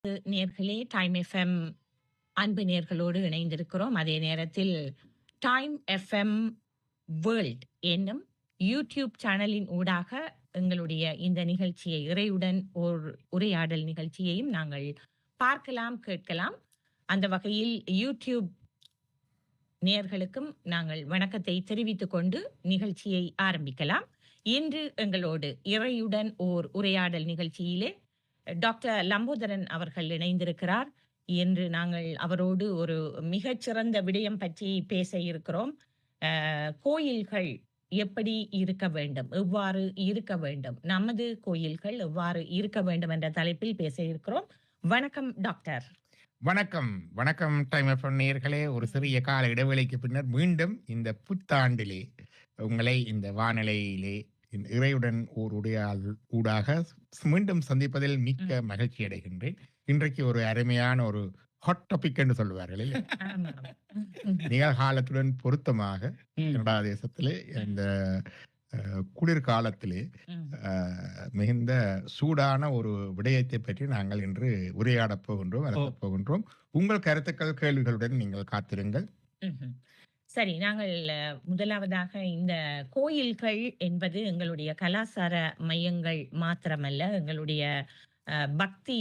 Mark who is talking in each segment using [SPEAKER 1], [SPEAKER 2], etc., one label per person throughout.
[SPEAKER 1] நேர்களே time FM அன்பு நேர்களோடு இணைந்திருக்கிறோம். அதே நேரத்தில் டைம் எஃப்எம் வேர்ல்ட் என்னும் யூடியூப் சேனலின் ஊடாக எங்களுடைய இந்த நிகழ்ச்சியை இறையுடன் ஓர் உரையாடல் நிகழ்ச்சியையும் நாங்கள் பார்க்கலாம், கேட்கலாம். அந்த வகையில் யூடியூப் நேர்களுக்கும் நாங்கள் வணக்கத்தை தெரிவித்துக் கொண்டு நிகழ்ச்சியை ஆரம்பிக்கலாம். இன்று எங்களோடு இறையுடன் ஓர் உரையாடல் நிகழ்ச்சியிலே டாக்டர் லம்போதரன் அவர்கள் இணைந்திருக்கிறார். இன்று நாங்கள் அவரோடு ஒரு மிகச்சிறந்த விடயம் பற்றி பேச இருக்கிறோம். கோயில்கள் எப்படி இருக்க வேண்டும், எவ்வாறு இருக்க வேண்டும், நமது கோயில்கள் எவ்வாறு இருக்க வேண்டும் என்ற தலைப்பில் பேச இருக்கிறோம். வணக்கம் டாக்டர்.
[SPEAKER 2] வணக்கம் வணக்கம் டைம் எஃப்எம் நேயர்களே. ஒரு சிறிய கால இடைவெளிக்கு பின்னர் மீண்டும் இந்த புத்தாண்டிலே உங்களை இந்த வானிலையிலே இறையுடன் ஓர் ஊடாக மீண்டும் சந்திப்பதில் மிக்க மகிழ்ச்சி அடைகின்றேன். இன்றைக்கு ஒரு அருமையான ஒரு ஹாட் டாபிக் என்று சொல்லுவார்கள் இல்லை, நிகழ்காலத்துடன் பொருத்தமாக கனடா தேசத்திலே இந்த குளிர்காலத்திலே மிகுந்த சூடான ஒரு விடயத்தை பற்றி நாங்கள் இன்று உரையாடப் போகின்றோம். உங்கள் கருத்துக்கள் கேள்விகளுடன் நீங்கள் காத்திருங்கள்.
[SPEAKER 1] சரி, நாங்கள் முதலாவதாக இந்த கோயில்கள் என்பது எங்களுடைய கலாச்சார மையங்கள் மாத்திரமல்ல, எங்களுடைய பக்தி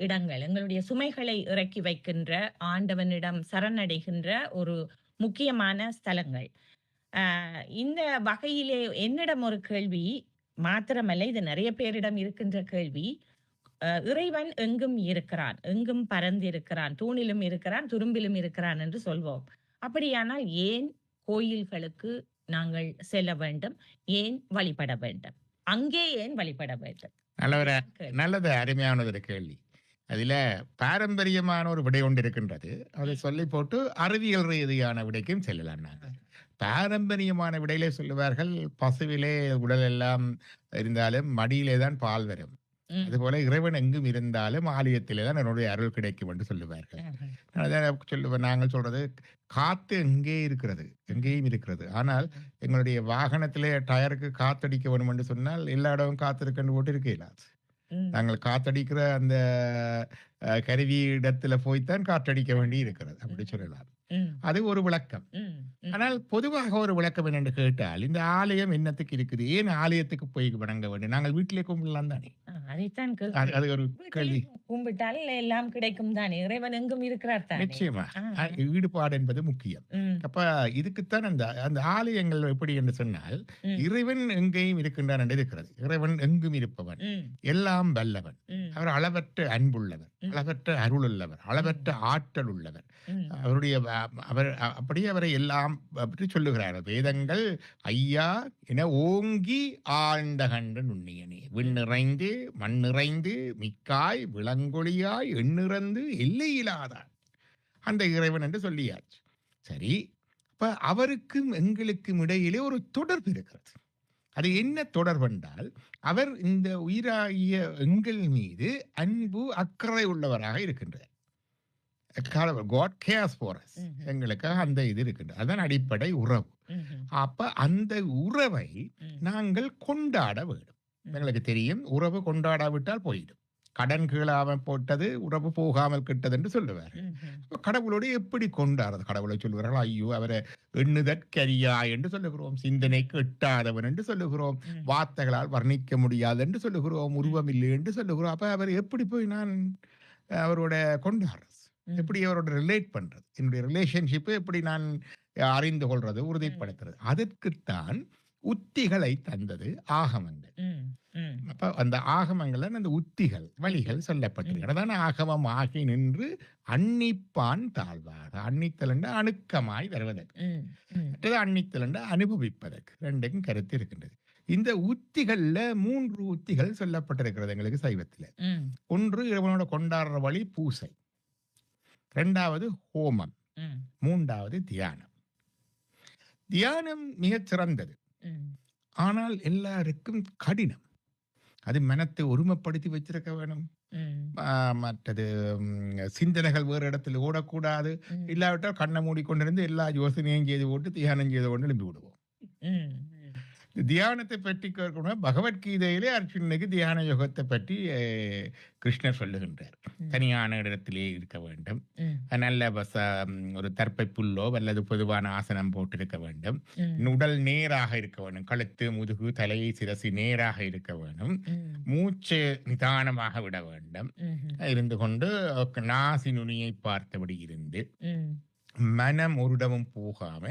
[SPEAKER 1] இடங்கள், எங்களுடைய சுமைகளை இறக்கி வைக்கின்ற, ஆண்டவனிடம் சரணடைகின்ற ஒரு முக்கியமான ஸ்தலங்கள். இந்த வகையிலே என்னிடம் ஒரு கேள்வி மாத்திரமல்ல, இது நிறைய பேரிடம் இருக்கின்ற கேள்வி. இறைவன் எங்கும் இருக்கிறான், எங்கும் பறந்திருக்கிறான், தூணிலும் இருக்கிறான், துரும்பிலும் இருக்கிறான் என்று சொல்வோம். அப்படியானால் ஏன் கோயில்களுக்கு நாங்கள் செல்ல வேண்டும், ஏன் வழிபட வேண்டும், அங்கே ஏன் வழிபட வேண்டும்?
[SPEAKER 2] நல்லது, அருமையானது ஒரு கேள்வி. அதுல பாரம்பரியமான ஒரு விடை ஒன்று இருக்கின்றது. அதை சொல்லி போட்டு அறிவியல் ரீதியான விடைக்கும் செல்லலாம். நாங்கள் பாரம்பரியமான விடையிலே சொல்லுவார்கள், பசுவிலே உடல் எல்லாம் இருந்தாலும் மடியிலே தான் பால் வரும். அதுபோல இறைவன் எங்கும் இருந்தாலும் ஆலயத்திலே தான் என்னுடைய அருள் கிடைக்கும் என்று சொல்லுவார்கள். சொல்லுவேன், நாங்கள் சொல்றது காத்து எங்கே இருக்கிறது, எங்கேயும் இருக்கிறது. ஆனால் எங்களுடைய வாகனத்திலே டயருக்கு காத்தடிக்க வேண்டும் என்று சொன்னால் எல்லா இடமும் காத்திருக்கன்னு போட்டு இருக்கலாம். நாங்கள் காத்தடிக்கிற அந்த கருவி இடத்துல போய்த்தான் காற்றடிக்க வேண்டி இருக்கிறது, அப்படி சொல்லலாம். அது ஒரு விளக்கம். ஆனால் பொதுவாக ஒரு விளக்கம் என்னென்று கேட்டால், இந்த ஆலயம் என்னத்துக்கு இருக்குது, ஏன் ஆலயத்துக்கு போய் வணங்க வேண்டும், நாங்கள் வீட்டிலே கும்பிடலாம் தானே. அது ஒரு கேள்வி.
[SPEAKER 1] கும்பிட்டால் எல்லாம் கிடைக்கும் தானே, இறைவன் எங்கும் இருக்கிறார் தானே.
[SPEAKER 2] நிச்சயமா ஈடுபாடு என்பது முக்கியம். அப்ப இதுக்குத்தான் அந்த ஆலயங்கள் எப்படி என்று சொன்னால், இறைவன் எங்கேயும் இருக்கின்றான் என்று இருக்கிறது. இறைவன் எங்கும் இருப்பவன், எல்லாம் வல்லவன், அவர் அளவற்ற அன்புள்ளவர், அளவற்ற அருள் உள்ளவர், அளவற்ற ஆற்றல் உள்ளவர். அப்படியே அவரை எல்லாம் பற்றி சொல்லுகிறார் வேதங்கள். ஐயா என ஓங்கி ஆழ்ந்த கண்ட நுண்ணியனே, விண்ணிறைந்து மண்ணிறைந்து மிக்காய் விளங்கொழியாய் எண்ணிறந்து எல்லையிலாதான் அந்த இறைவன் என்று சொல்லியாச்சு. சரி, அப்ப அவருக்கும் எங்களுக்கும் இடையிலே ஒரு தொடர்பு இருக்கிறது. அது என்ன தொடர்பு என்றால், அவர் இந்த உயிராகிய எங்கள் மீது அன்பு அக்கறை உள்ளவராக இருக்கின்றார். God cares for us. எங்களுக்காக அந்த இது இருக்கின்றது. அதான் அடிப்படை உறவு. அப்ப அந்த உறவை நாங்கள் கொண்டாட வேண்டும். எங்களுக்கு தெரியும், உறவு கொண்டாடாவிட்டால் போயிடும். கடன் கீழாமல் போட்டது உறவு போகாமல் கிட்டது என்று சொல்லுவார். கடவுளோடு எப்படி கொண்டாடுறது? கடவுளை சொல்லுவார்கள், ஐயோ அவரை எண்ணுதற்கரியா என்று சொல்லுகிறோம், சிந்தனைக்கு எட்டாதவன் என்று சொல்லுகிறோம், வார்த்தைகளால் வர்ணிக்க முடியாது என்று சொல்லுகிறோம், உருவம் இல்லை என்று சொல்லுகிறோம். அப்ப அவர் எப்படி போய் நான் அவரோட கொண்டாடுறது, எப்படி அவரோட ரிலேட் பண்றது, என்னுடைய ரிலேஷன்ஷிப்பை எப்படி நான் அறிந்து கொள்றது, உறுதிப்படுத்துறது? அதற்குத்தான் உத்திகளை தந்தது ஆகமங்கள். அப்ப அந்த ஆகமங்கள் அந்த உத்திகள், வழிகள் சொல்லப்பட்டிருக்கிறது. ஆகமம் ஆகி நின்று அன்னிப்பான் தாழ்வாக, அன்னித்தல் என்ற அணுக்கமாய் வருவதற்கு, மற்றது அன்னித்தல் என்ற அனுபவிப்பதற்கு, ரெண்டுக்கும் கருத்து இருக்கின்றது. இந்த உத்திகள்ல 3 உத்திகள் சொல்லப்பட்டிருக்கிறது எங்களுக்கு சைவத்துல. ஒன்று இறைவனோட கொண்டாடுற வழி பூசை, 2வது ஹோமம், 3வது தியானம். தியானம் மிகச் சிறந்தது, ஆனால் எல்லாருக்கும் கடினம். அது மனத்தை ஒருமைப்படுத்தி வச்சிருக்க வேணும். மற்றது சிந்தனைகள் வேறு இடத்துல ஓடக்கூடாது. இல்லாவிட்டால் கண்ணை மூடிக்கொண்டிருந்து எல்லா யோசனையும் செய்து போட்டு தியானம் செய்து கொண்டு எழுப்பி விடுவோம். தியானத்தை பற்றி கேட்கணும். பகவத்கீதையிலே அர்ஜுனனுக்கு தியான யோகத்தை பற்றி கிருஷ்ணர் சொல்லுகின்றார். தனியான இடத்திலே இருக்க வேண்டும், நல்ல ஒரு தர்ப்பை புல்லோ அல்லது பொதுவான ஆசனம் போட்டிருக்க வேண்டும், உடல் நேராக இருக்க வேண்டும், கழுத்து முதுகு தலை சிரசி நேராக இருக்க வேண்டும், மூச்சு நிதானமாக விட வேண்டும், இருந்து கொண்டு நாசி நுனியை பார்த்தபடி இருந்து மனம் ஒருடமும் போகாம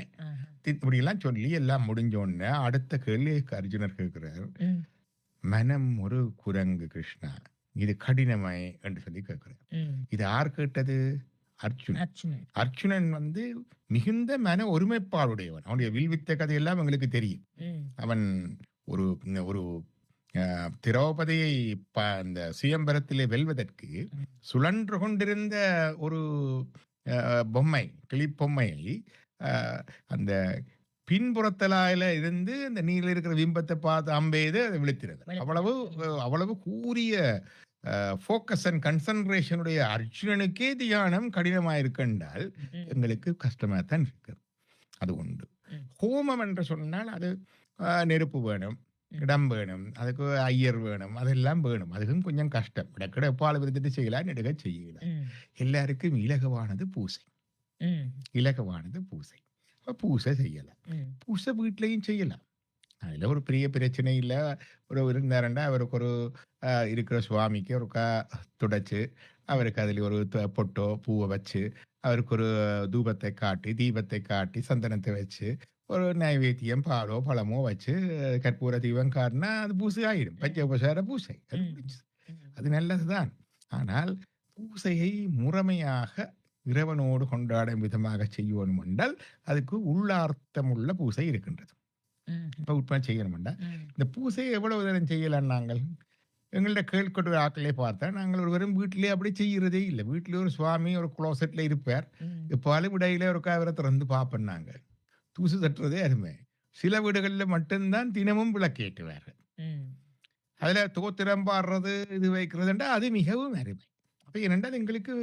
[SPEAKER 2] இப்படியெல்லாம் சொல்லி எல்லாம் முடிஞ்சோடனே அடுத்த கேள்வி அர்ஜுனர் கேட்கிறார், மனம் ஒரு குரங்கு கிருஷ்ணா, இது கடினமாய் என்று சொல்லி கேட்கிறார். இது யார் கேட்டது? அர்ஜுனன். அர்ஜுனன் மிகுந்த மன ஒருமைப்பாடுடையவன். அவனுடைய வில்வித்த கதையெல்லாம் எங்களுக்கு தெரியும். அவன் ஒரு ஒரு திரௌபதியை அந்த சுயம்பரத்திலே வெல்வதற்கு சுழன்று கொண்டிருந்த ஒரு பொம்மை, கிளிப்பொம்மையை அந்த பின்புறத்தலாயில இருந்து அந்த நீரில் இருக்கிற பிம்பத்தை பார்த்து அம்பெய்து அதை விழுத்தினது. அவ்வளவு கூரிய ஃபோக்கஸ் அண்ட் கன்சன்ட்ரேஷனுடைய அர்ஜுனனுக்கே தியானம் கடினமாயிருக்கென்றால் எங்களுக்கு கஷ்டமாகத்தான் இருக்கிறது. அது உண்டு. ஹோமம் என்று சொன்னால் அது நெருப்பு வேணும், இடம் வேணும், அதுக்கு ஐயர் வேணும், அதெல்லாம் வேணும். அதுக்கும் கொஞ்சம் கஷ்டம். இடக்கிட எப்பால் விருந்துட்டு செய்யலாம், நெடுக செய்யலாம். எல்லாருக்கும் இலகுவானது பூசை. இலகுவானது பூசை. பூசை செய்யலாம். பூசை வீட்லையும் செய்யலாம். அதில் ஒரு பெரிய பிரச்சனை இல்லை. ஒரு இருந்தாருண்டா அவருக்கு ஒரு இருக்கிற சுவாமிக்கு ஒரு துடைச்சு அவருக்கு அதில் ஒரு பொட்டோ பூவை வச்சு அவருக்கு ஒரு தூபத்தை காட்டி தீபத்தை காட்டி சந்தனத்தை வச்சு ஒரு நைவேத்தியம் பாலோ பழமோ வச்சு கற்பூர தீபம் காட்டினா அது பூசை ஆயிடும். பச்சை உபசார பூசை அது நல்லதுதான். ஆனால் பூசையை முறைமையாக இறைவனோடு கொண்டாடும் விதமாக செய்யணும் என்றால் அதுக்கு உள்ளார்த்தம் உள்ள பூசை இருக்கின்றது. இப்போ உட்பட செய்யணும்டா இந்த பூசையை எவ்வளவு தரம் செய்யலாம்? நாங்கள் எங்கள்ட கேள்கொட்டு ஆக்களே பார்த்தா நாங்கள் ஒரு வெறும் வீட்டிலே அப்படி செய்யறதே இல்லை. வீட்டிலே ஒரு சுவாமி ஒரு குளோசெட்ல இருப்பார். இப்பாலும் விடையில ஒரு காவிரை திறந்து பார்ப்போம். நாங்கள் தூசு தட்டுறதே அருமை. சில வீடுகளில் மட்டும்தான் தினமும் விளக்கேற்றுவார்கள். அதுல தோத்திரம் பாடுறது இது வைக்கிறதுண்டா அது மிகவும் அருமை. அப்ப என்னென்றால் எங்களுக்கு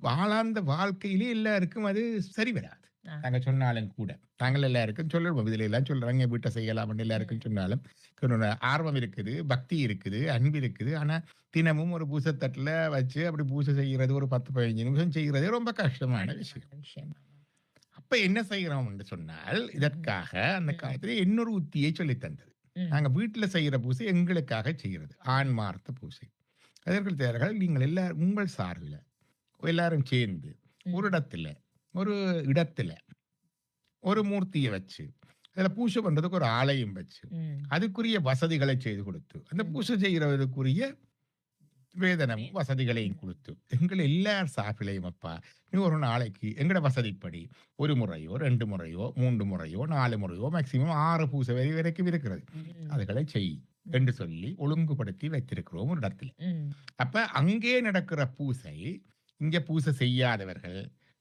[SPEAKER 2] வாழாந்த வாழ்க்கையிலே எல்லாருக்கும் அது சரி வராது. நாங்கள் சொன்னாலும் கூட நாங்கள் எல்லாருக்கும் சொல்லுவோம், இதுல எல்லாம் சொல்றாங்க வீட்டை செய்யலாம் எல்லாருக்கும் சொன்னாலும் ஆர்வம் இருக்குது, பக்தி இருக்குது, அன்பு இருக்குது. ஆனா தினமும் ஒரு பூசத்தட்டுல வச்சு அப்படி பூசை செய்யறது ஒரு 10-15 நிமிஷம் செய்யறதே ரொம்ப கஷ்டமான விஷயம். அப்ப என்ன செய்யறோம் என்று சொன்னால் இதற்காக அந்த காலத்துல இன்னொரு உத்தியை சொல்லி தந்தது. நாங்க வீட்டுல செய்யற பூசை எங்களுக்காக செய்யறது ஆன்மார்த்த பூசை. அதற்கு தேர்கள் நீங்கள் எல்லாரும் உங்கள் சார்பில் எல்லாரும் சேர்ந்து ஒரு இடத்துல ஒரு மூர்த்தியை வச்சு அதில் பூசை பண்றதுக்கு ஒரு ஆலயம் வச்சு அதுக்குரிய வசதிகளை செய்து கொடுத்து அந்த பூசை செய்யறதுக்குரிய வேதனமும் வசதிகளையும் கொடுத்து எங்கள் எல்லார் சார்பிலையும் அப்பா நீ ஒரு நாளைக்கு எங்களோட வசதிப்படி 1 முறையோ 2 முறையோ 3 முறையோ 4 முறையோ மேக்சிமம் 6 பூசை வரைக்கும் இருக்கிறது அதுகளை செய் என்று சொல்லி ஒழுங்குபடுத்தி வைத்திருக்கிறோம் ஒரு இடத்துல. அப்ப அங்கே நடக்கிற பூசை இங்க பூசை செய்யாதவர்கள்,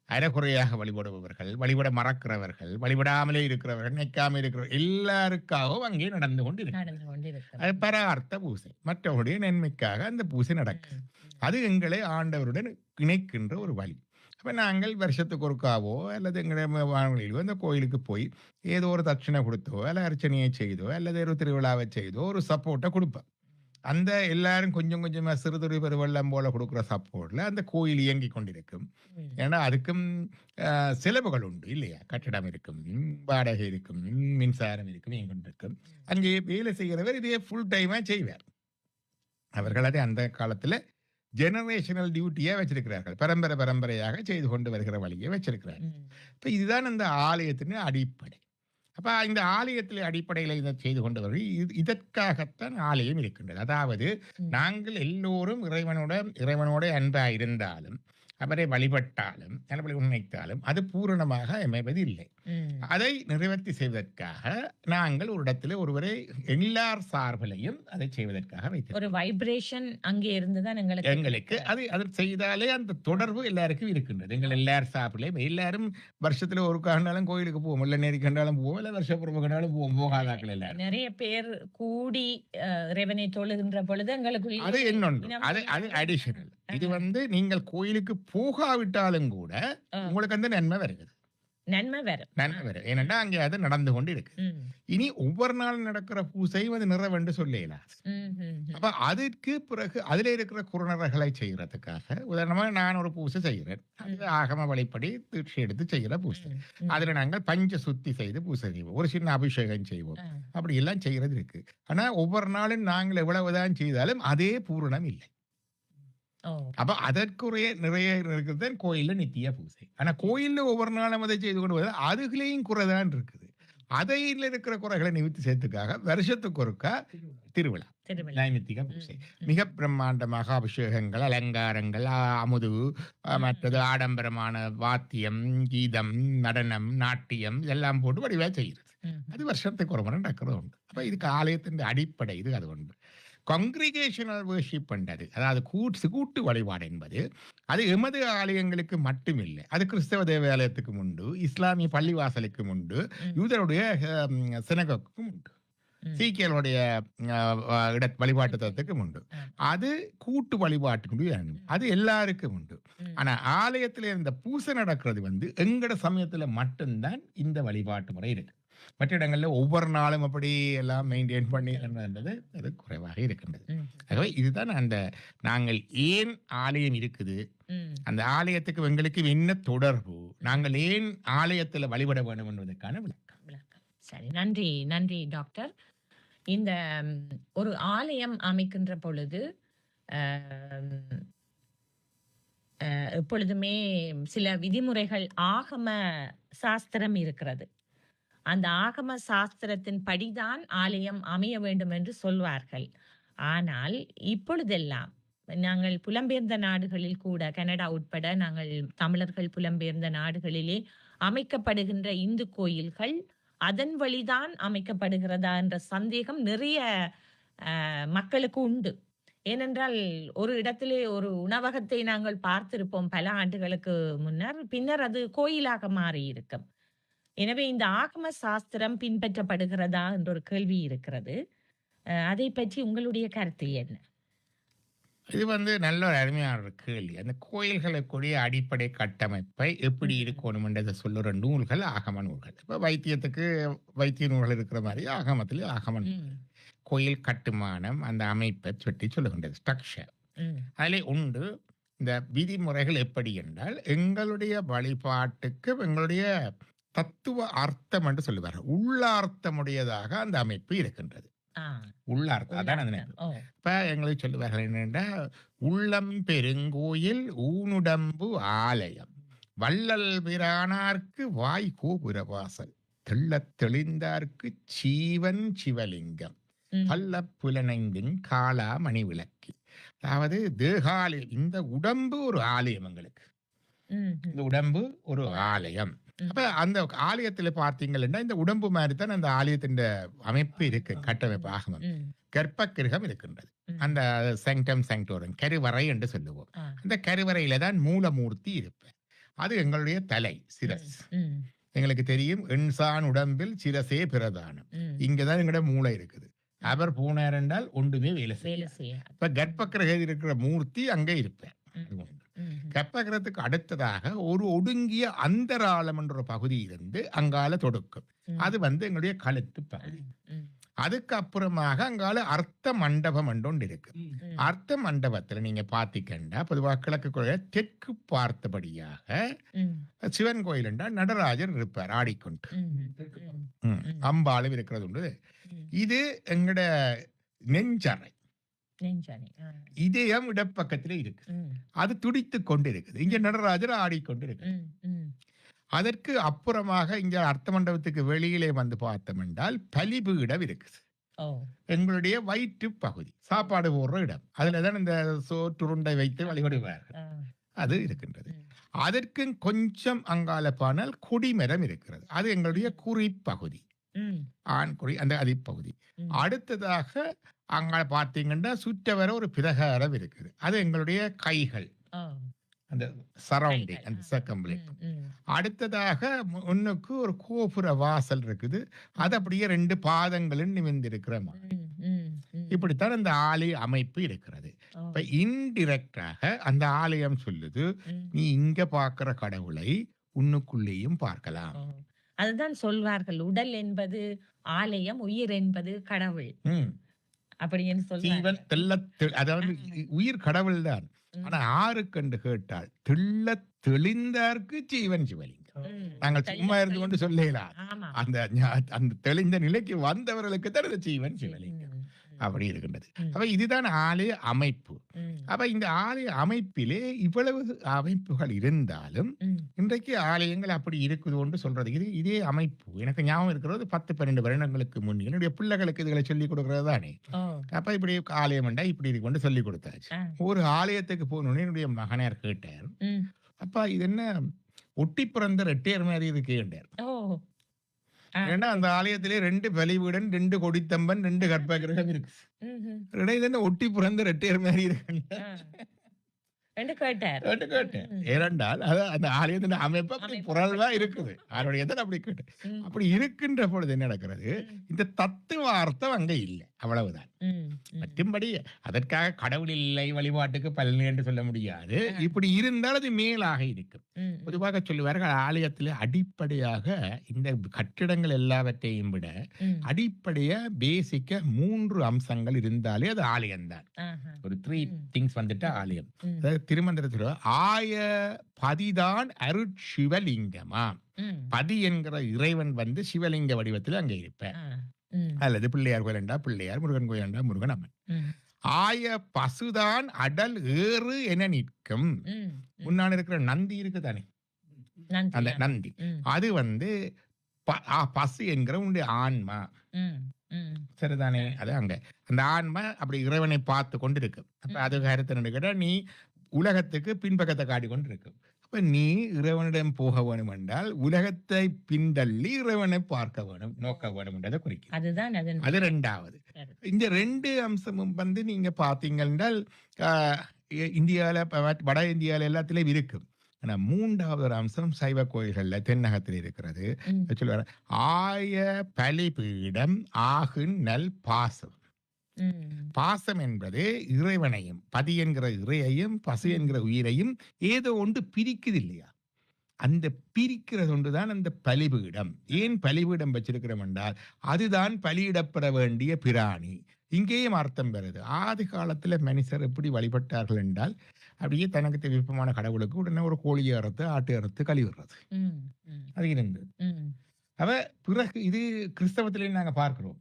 [SPEAKER 2] அரைகுறையாக வழிபடுபவர்கள், வழிபட மறக்கிறவர்கள், வழிபடாமலே இருக்கிறவர்கள், நினைக்காம இருக்கிறவர்கள் எல்லாருக்காகவும் அங்கே நடந்து கொண்டு இருக்கு. அது பரார்த்த பூசை, மற்றவருடைய நன்மைக்காக அந்த பூசை நடக்குது. அது எங்களை ஆண்டவருடன் இணைக்கின்ற ஒரு வழி. அப்ப நாங்கள் வருஷத்துக்கு ஒருக்காவோ அல்லது எங்களுடைய வானொலியிலோ அந்த கோயிலுக்கு போய் ஏதோ ஒரு தட்சணை கொடுத்தோ அல்ல அர்ச்சனையை செய்தோ அல்லது ஒரு திருவிழாவை செய்தோ ஒரு சப்போர்ட்டை கொடுப்போம். அந்த எல்லாரும் கொஞ்சம் கொஞ்சமா சிறுதுறை பெருவெள்ளம் போல கொடுக்குற சப்போர்ட்ல அந்த கோயில் இயங்கி கொண்டிருக்கும். ஏன்னா அதுக்கும் செலவுகள் உண்டு இல்லையா? கட்டிடம் இருக்கும், வாடகை இருக்கும், மின்சாரம் இருக்கும், இயங்கிருக்கும். அங்கே வேலை செய்கிறவர் இதே ஃபுல் டைமா செய்வார். அவர்கள் அதை அந்த காலத்துல ஜெனரேஷனல் டியூட்டியா வச்சிருக்கிறார்கள். பரம்பரையாக செய்து கொண்டு வருகிற வழியை வச்சிருக்கிறார்கள். இப்ப இதுதான் அந்த ஆலயத்தின் அடிப்படை. அப்ப இந்த ஆலயத்திலே அடிப்படையில் இதை செய்து கொண்டவர்கள் இதற்காகத்தான் ஆலயம் இருக்கின்றது. அதாவது நாங்கள் எல்லோரும் இறைவனோட அன்பா இருந்தாலும் அவரை வழிபட்டாலும் உண்மைத்தாலும் அது பூரணமாக அமைவது இல்லை. அதை நிறைவேற்றி செய்வதற்காக நாங்கள் ஒரு இடத்துல ஒருவரை எல்லார் சார்பிலையும் அதை செய்வதற்காக வைத்து
[SPEAKER 1] ஒரு வைப்ரேஷன் அங்கே இருந்துதான்
[SPEAKER 2] எங்களுக்கு அது செய்தாலே அந்த தொடர்பு எல்லாருக்கும் இருக்கின்றது. எங்கள் எல்லார் சார்பிலையும் எல்லாரும் வருஷத்துல ஒரு கண்டாலும் கோயிலுக்கு போவோம், இல்ல நேரி கண்டாலும் போவோம், இல்ல வருஷப்பூர்வ கண்டாலும் போவோம். போகாதாக்கள் எல்லாரும் நிறைய
[SPEAKER 1] பேர் கூடி இறைவனை தொழுகின்ற பொழுது எங்களுக்கு
[SPEAKER 2] அது இன்னொன்று, அது அடிஷனல். இது நீங்கள் கோயிலுக்கு போகாவிட்டாலும் கூட உங்களுக்கு அந்த நன்மை வருகிறது.
[SPEAKER 1] நன்மை வரும்.
[SPEAKER 2] நன்மை வரும். ஏனென்றா அங்கே அது நடந்து கொண்டு இருக்கு.
[SPEAKER 1] ம்.
[SPEAKER 2] இனி ஒவ்வொரு நாளும் நடக்கிற பூசையும் அது நிறைவென்று சொல்லலாம். அப்ப அதற்கு பிறகு அதிலே இருக்கிற குறுநறைகளை செய்யறதுக்காக உதாரணமா நான் ஒரு பூசை செய்கிறேன். அது ஆகம வழிப்படி தீட்சை எடுத்து செய்கிற பூசை. அதுல நாங்கள் பஞ்ச சுத்தி செய்து பூசை செய்வோம். ஒரு சின்ன அபிஷேகம் செய்வோம். அப்படி எல்லாம் செய்யறது இருக்கு. ஆனா ஒவ்வொரு நாளும் நாங்கள் எவ்வளவுதான் செய்தாலும் அதே பூரணம் இல்லை. அப்ப அதற்குரிய நிறைய இருக்கிறது கோயில்ல நித்திய பூசை. ஆனா கோயில்ல ஒவ்வொரு நாளும் அதை செய்து கொண்டு வருது அதுகளையும் குறைதான் இருக்குது. அதையில் இருக்கிற குறைகளை நிவர்த்தி செய்யறதுக்காக வருஷத்துக்கு ஒருக்கா திருவிழா நைமித்திக பூசை மிக பிரம்மாண்டமாக அபிஷேகங்கள், அலங்காரங்கள், அமுது, மற்றது ஆடம்பரமான வாத்தியம், கீதம், நடனம், நாட்டியம் இதெல்லாம் போட்டு வடிவா செய்கிறது. அது வருஷத்துக்கு ஒரு முறை நடக்கிறது உண்டு. அப்ப இதுக்கு ஆலயத்தின் அடிப்படை இது அது உண்டு. காங்கிரிகேஷனல் வர்ஷிப் பண்றது, அதாவது கூட்டு வழிபாடு என்பது அது எமது ஆலயங்களுக்கு மட்டுமில்லை. அது கிறிஸ்தவ தேவாலயத்துக்கும் உண்டு, இஸ்லாமிய பள்ளிவாசலுக்கும் உண்டு, யூதருடைய சினகோக்கும் உண்டு, சீக்கியர்களுடைய வழிபாட்டு தத்துக்கும் உண்டு. அது கூட்டு வழிபாட்டுக்கு அது எல்லாருக்கும் உண்டு. ஆனா ஆலயத்துல இந்த பூசை நடக்கிறது எங்கட சமயத்துல மட்டும்தான் இந்த வழிபாட்டு முறை இருக்கு. மற்ற இடங்கள்ல ஒவ்வொரு நாளும் அப்படி எல்லாம் மெயின்டைன் பண்ணி அது குறைவாக இருக்கின்றது. ஆகவே இதுதான் அந்த நாங்கள் ஏன் ஆலயம் இருக்குது, அந்த ஆலயத்துக்கு எங்களுக்கு என்ன தொடர்பு, நாங்கள் ஏன் ஆலயத்துல வழிபட வேண்டும் என்பதற்கான விளக்கம்.
[SPEAKER 1] சரி, நன்றி நன்றி டாக்டர். இந்த ஒரு ஆலயம் அமைக்கின்ற பொழுது எப்பொழுதுமே சில விதிமுறைகள், ஆகம சாஸ்திரம் இருக்கிறது. அந்த ஆகம சாஸ்திரத்தின் படிதான் ஆலயம் அமைய வேண்டும் என்று சொல்வார்கள். ஆனால் இப்பொழுதெல்லாம் நாங்கள் புலம்பெயர்ந்த நாடுகளில் கூட, கனடா உட்பட நாங்கள் தமிழர்கள் புலம்பெயர்ந்த நாடுகளிலே அமைக்கப்படுகின்ற இந்து கோயில்கள் அதன் வழிதான் அமைக்கப்படுகிறதா என்ற சந்தேகம் நிறைய மக்களுக்கு உண்டு. ஏனென்றால் ஒரு இடத்திலே ஒரு உணவகத்தை நாங்கள் பார்த்திருப்போம் பல ஆண்டுகளுக்கு முன்னர், பின்னர் அது கோயிலாக மாறி இருக்கும். எனவே இந்த ஆகம சாஸ்திரம் பின்பற்றப்படுகிறதா என்ற ஒரு கேள்வி இருக்கிறது. அதை பற்றி உங்களுடைய கருத்து என்ன?
[SPEAKER 2] இது நல்ல ஒரு அருமையான ஒரு கேள்வி. அந்த கோயில்களுக்குரிய அடிப்படை கட்டமைப்பை எப்படி இருக்கணும் என்றதை சொல்லுற நூல்கள் ஆகம நூல்கள். இப்ப வைத்தியத்துக்கு வைத்திய நூல்கள் இருக்கிற மாதிரி ஆகமத்திலே ஆகம நூல்கள். கோயில் கட்டுமானம் அந்த அமைப்பை சுற்றி சொல்லுகின்றது, ஸ்ட்ரக்சர். அதிலே உண்டு இந்த விதிமுறைகள். எப்படி என்றால் எங்களுடைய வழிபாட்டுக்கு எங்களுடைய தத்துவ அர்த்தம் என்று சொல்லுவார்கள், உள்ளார்த்தமுடையதாக அந்த அமைப்பு இருக்கின்றது. உள்ளார்த்தம் அதான். இப்ப எங்களுக்கு சொல்லுவார்கள் என்னென்னா, உள்ளம் பெருங்கோயில் ஊனுடம்பு ஆலயம், வள்ளல் பிரானார்க்கு வாய் கோபுர வாசல், தெள்ளத் தெளிந்தார்க்கு சீவன் சிவலிங்கம், பல்ல புலனைந்தின் காலா மணி விளக்கி. அதாவது தேகாலயம், இந்த உடம்பு ஒரு ஆலயம். எங்களுக்கு இந்த உடம்பு ஒரு ஆலயம். அப்ப அந்த ஆலயத்துல பார்த்தீங்கன்னா இந்த உடம்பு மாதிரி தான் அந்த ஆலயத்தின் அமைப்பு இருக்கு, கட்டமைப்பு ஆகமம். கர்ப்ப கிரகம் இருக்கின்றது, அந்த சாங்டம் சாங்டோரம், கருவறை என்று சொல்லுவோம். அந்த கருவறையில தான் மூலமூர்த்தி இருப்பார். அது எங்களுடைய தலை, சிரஸ். எங்களுக்கு தெரியும், எண்சான் உடம்பில் சிரசே பிரதானம். இங்கதான் எங்களோட மூளை இருக்குது. அவர் போனார் என்றால் ஒன்றுமே வேலை செய்ய. இப்ப கர்ப்ப கிரகம் இருக்கிற மூர்த்தி அங்கே இருப்பார். கர்ப்பகிரகத்துக்கு அடுத்ததாக ஒரு ஒடுங்கிய அந்தராளம் என்ற பகுதி இருந்து அங்கால தொடுக்கும். அது எங்களுடைய கழுத்து பகுதி. அதுக்கு அப்புறமாக அங்கால அர்த்த மண்டபம் ஒன்று இருக்கு. அர்த்த மண்டபத்துல நீங்க பாத்தீங்கன்னா பொதுவாக கிழக்கு தெற்கு பார்த்தபடியாக சிவன் கோயில் என்றால் நடராஜர் இருப்பார் ஆடிக்கொண்டு, அம்பாலும் இருக்கிறது உண்டு. இது எங்கட நெஞ்சறை, இதயம் இடப்பக்கத்திலே இருக்கு. அது துடித்து கொண்டு இருக்குது. இங்க நடராஜர் ஆடிக்கொண்டு இருக்கு. அதற்கு அப்புறமாக இங்க அர்த்த மண்டபத்துக்கு வெளியிலே பார்த்தோம் என்றால் பலிபீடம் இருக்குது. எங்களுடைய வயிற்று பகுதி, சாப்பாடு போடுற இடம். அதுலதான் இந்த சோற்றுருண்டை வைத்து வழிபடுவார்கள். அது இருக்கின்றது. அதற்கு கொஞ்சம் அங்கால பானால் கொடிமரம் இருக்கிறது. அது எங்களுடைய குறிப்பகுதி, ஆண் குறி, அந்த அதிப்பகுதி. அடுத்ததாக அங்க பாத்தீங்கன்னா சுற்றவர ஒரு பிரகாரம் இருக்குது. அது எங்களுடைய கைகள், அந்த சரௌண்டிங், அந்த சர்க்கம்ப்ளெக்ஸ். அடுத்ததாக முன்னுக்கு ஒரு கோபுர வாசல் இருக்குது. அது அப்படியே 2 பாதங்களும் நிமிர்ந்திருக்கிற மாதிரி. இப்படித்தான் அந்த ஆலய அமைப்பு இருக்கிறது. இப்ப இன்டிரெக்டாக அந்த ஆலயம் சொல்லுது, நீ இங்க பாக்குற கடவுளை உன்னுக்குள்ளேயும் பார்க்கலாம்.
[SPEAKER 1] ஓ. அதுதான் சொல்வார்கள், உடல் என்பது ஆலயம், உயிர் என்பது கடவுள்
[SPEAKER 2] ம்.
[SPEAKER 1] அப்படின்னு
[SPEAKER 2] ஜீவன்
[SPEAKER 1] சொல்வார்கள்.
[SPEAKER 2] அதாவது உயிர் கடவுள் தான். ஆனா ஆருக்கென்று கேட்டால் தெளிந்தார்க்கு ஜீவன் சிவலிங்கம். நாங்கள் சும்மா இருந்து கொண்டு சொல்லலாம்.
[SPEAKER 1] ஆமா.
[SPEAKER 2] அந்த தெளிந்த நிலைக்கு வந்தவர்களுக்கு தான் இந்த ஜீவன் சிவலிங்கம் அப்படி இருக்கின்றது. அப்ப இதுதான் ஆலய அமைப்பு. அப்ப இந்த ஆலய அமைப்பிலே இவ்வளவு அமைப்புகள் இருந்தாலும் இன்றைக்கு ஆலயங்கள் அப்படி இருக்குது என்று சொல்றது. இதே அமைப்பு எனக்கு ஞாபகம் இருக்கிறது 10-12 வருடங்களுக்கு முன் என்னுடைய பிள்ளைகளுக்கு இதுகளை சொல்லிக் கொடுக்கறது தானே. அப்ப இப்படி ஆலயம் என்றா இப்படி இருக்கு கொண்டு சொல்லிக் கொடுத்தாச்சு. ஒரு ஆலயத்துக்கு போனோன்னு என்னுடைய மகனார் கேட்டார், அப்பா இது என்ன ஒட்டி பிறந்த ரெட்டையர் மாதிரி இருக்கு என்றார். ஏன்னா அந்த ஆலயத்திலே 2 பலிபீடன், 2 கொடித்தம்பன், 2 கற்ப கிரகம் இருக்கு. இடையில ஒட்டி பிறந்த ரெட்டையர் மாதிரி இருக்கு
[SPEAKER 1] கேட்டார்.
[SPEAKER 2] ஏனென்றால் அந்த ஆலயத்தின் அமைப்பு அப்படி புரள்வா இருக்குது. அவருடைய அப்படி கேட்டு அப்படி இருக்கின்ற பொழுது என்ன நடக்கிறது, இந்த தத்துவார்த்தம் அங்க இல்லை, அவ்வளவுதான். மற்றும்படி அதற்காக கடவுள் இல்லை, வழிபாட்டுக்கு பலன் என்று சொல்ல முடியாது. இப்படி இருந்தால் அது மேலாக இருக்கும். பொதுவாக சொல்லுவார்கள், ஆலயத்தில் அடிப்படையாக இந்த கட்டிடங்கள் எல்லாவற்றையும் விட அடிப்படையா பேசிக்க 3 அம்சங்கள் இருந்தாலே அது ஆலயம்தான். ஒரு 3 திங்ஸ் வந்துட்டு ஆலயம். திருமந்திரத்தில் ஆய பதிதான் அருட்சிவலிங்கமா, பதி என்கிற இறைவன் வந்து சிவலிங்க வடிவத்தில் அங்கே இருப்பார். அல்லது பிள்ளையார் கோயில் என்றா பிள்ளையார், முருகன் கோயில் என்றா முருகன் அம்மன். ஆய பசுதான் அடல் ஏறு என நிற்கும். முன்னாடி இருக்கிற நந்தி இருக்குதானே, அந்த நந்தி அது வந்து பசு என்கிற உன்னுடைய ஆன்மா. சரிதானே, அது அங்க அந்த ஆன்மா அப்படி இறைவனை பார்த்து கொண்டு இருக்கு. அப்ப அது கருத்து கேட்டா நீ உலகத்துக்கு பின்பக்கத்தை காட்டி கொண்டு இருக்கு. அப்ப நீ இறைவனிடம் போக வேணும் என்றால் உலகத்தை பின்தள்ளி இறைவனை பார்க்க வேணும், நோக்க வேணும் என்றதை குறிக்கும். அது 2வது. இந்த 2 அம்சமும் வந்து நீங்க பாத்தீங்க என்றால் இந்தியாவில, வட இந்தியாவில எல்லாத்திலும் இருக்கும். ஆனா 3வது ஒரு அம்சம் சைவ கோயில்கள்ல தென்னகத்தில் இருக்கிறது. சொல்லுவாரு, ஆய பலிபீடம் ஆகுன் நல் பாசம். பாசம் என்பது இறைவனையும், பதி என்கிற இறையையும், பசு என்கிற உயிரையும் ஏதோ ஒன்று பிரிக்குது இல்லையா, அந்த பிரிக்கிறது ஒன்றுதான் அந்த பலிபீடம். ஏன் பலிபீடம் வச்சிருக்கிறோம் என்றால் அதுதான் பலியிடப்பட வேண்டிய பிராணி. இங்கேயும் அர்த்தம் பெறுது. ஆதி காலத்துல மனுஷர் எப்படி வழிபட்டார்கள் என்றால் அப்படியே தனக்கு விருப்பமான கடவுளுக்கு உடனே ஒரு கோழியை அறுத்து, ஆட்டு அறுத்து கழிவிடுறது, அது இருந்தது. அவ பிறகு இது கிறிஸ்தவத்திலே நாங்க பார்க்கிறோம்.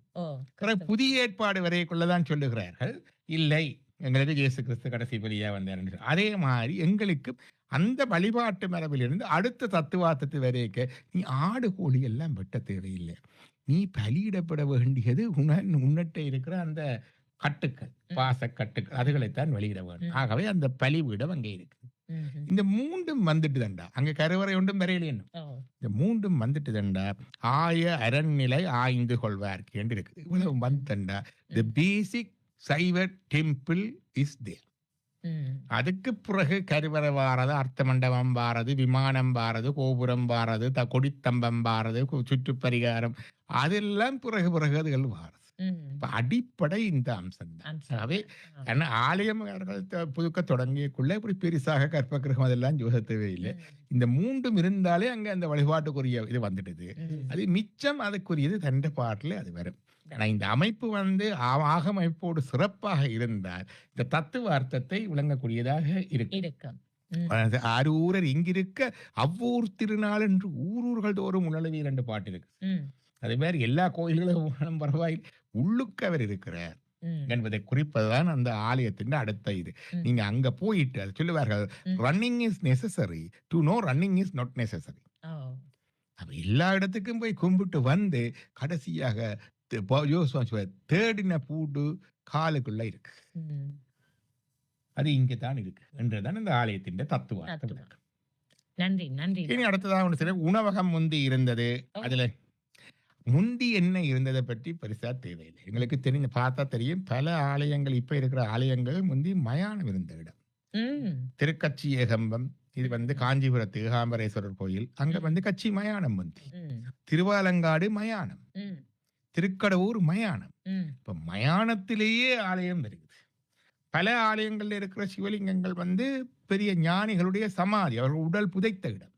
[SPEAKER 2] புதிய ஏற்பாடு வரைக்குள்ளதான் சொல்லுகிறார்கள், இல்லை எங்களுக்கு இயேசு கிறிஸ்து கடைசி பலியா வந்தார். அதே மாதிரி எங்களுக்கு அந்த வழிபாட்டு மரபிலிருந்து அடுத்த தத்துவார்த்தத்தை வரைக்க நீ ஆடு கோழி எல்லாம் வெட்ட தேவையில்லை. நீ பலியிடப்பட வேண்டியது உன்னட்ட இருக்கிற அந்த கட்டுக்கள், பாச கட்டுக்கள், அதுகளைத்தான் வெளியிட வேண்டும். ஆகவே அந்த பலிபீடம் அங்கே இருக்கு. இந்த 3ம் வந்துட்டு தண்டா, அங்க கருவறை ஒன்றும் வரையில. இந்த 3ம் வந்துட்டு தண்டா ஆய அரண்நிலை ஆய்ந்து கொள்வார்க்கு என்று இருக்குது. இவ்வளவு வந்துட்டா the basic சைவ டெம்பிள் இஸ் தேர். அதுக்கு பிறகு கருவறை வாரது, அர்த்த மண்டபம் வாரது, விமானம் வாரது, கோபுரம் வாரது, கொடித்தம்பம் வாரது, சுற்றுப்பரிகாரம், அதெல்லாம் பிறகு அதுகள் வாரது. அடிப்படை இந்த அம்சம் தான். ஆலயம் புதுக்க தொடங்கியக்குள்ள இப்படி பெருசாக கற்ப கிரகம் அதெல்லாம் யோசிக்கவே இல்லை. இந்த 3ம் இருந்தாலே அங்க அந்த வழிபாட்டுக்குரிய இது வந்துடுது. அது மிச்சம் அதுக்குரியது தண்ட பாட்டுல அது வரும். ஆனா இந்த அமைப்பு வந்து ஆகமைப்போடு சிறப்பாக இருந்தால் இந்த தத்துவ அர்த்தத்தை விளங்கக்கூடியதாக இருக்கும். ஆரூரர் இங்கிருக்க அவ்வூர் திருநாள் என்று ஊரூர்கள் தோறும் உணர்வு 2 பாட்டு இருக்கு. அதே மாதிரி எல்லா கோயில்களும் பரவாயில்லை, உள்ளுக்கு அவர் இருக்கிறார் என்பதை குறிப்பதுதான் அந்த ஆலயத்தின் அடுத்த இது. நீங்க அங்க போயிட்டு அது சொல்லுவார்கள், running is necessary to know running is not necessary. அப்ப எல்லா இடத்துக்கும் போய் கும்பிட்டு வந்து கடைசியாக தேடின பூண்டு காலுக்குள்ள இருக்கு, அது இங்கதான் இருக்கு என்றுதான் இந்த ஆலயத்தின் தத்துவம்.
[SPEAKER 1] நன்றி நன்றி.
[SPEAKER 2] இனி அடுத்ததாக ஒன்று சரி, உணவகம் முந்தி இருந்தது. அதுல முந்தி என்ன இருந்ததை பற்றி பெருசா தேவையில்லை, எங்களுக்கு தெரிஞ்ச பார்த்தா தெரியும். பல ஆலயங்கள், இப்ப இருக்கிற ஆலயங்கள் முந்தி மயானம் இருந்த இடம். திருக்கச்சி ஏகம்பம், இது வந்து காஞ்சிபுரத்து ஏகாம்பரேஸ்வரர் கோயில், அங்க வந்து கச்சி மயானம் முந்தி. திருவாலங்காடு மயானம், திருக்கடவுர் மயானம். இப்ப மயானத்திலேயே ஆலயம் இருக்குது. பல ஆலயங்கள்ல இருக்கிற சிவலிங்கங்கள் வந்து பெரிய ஞானிகளுடைய சமாதி, அவர்கள் உடல் புதைத்த இடம்.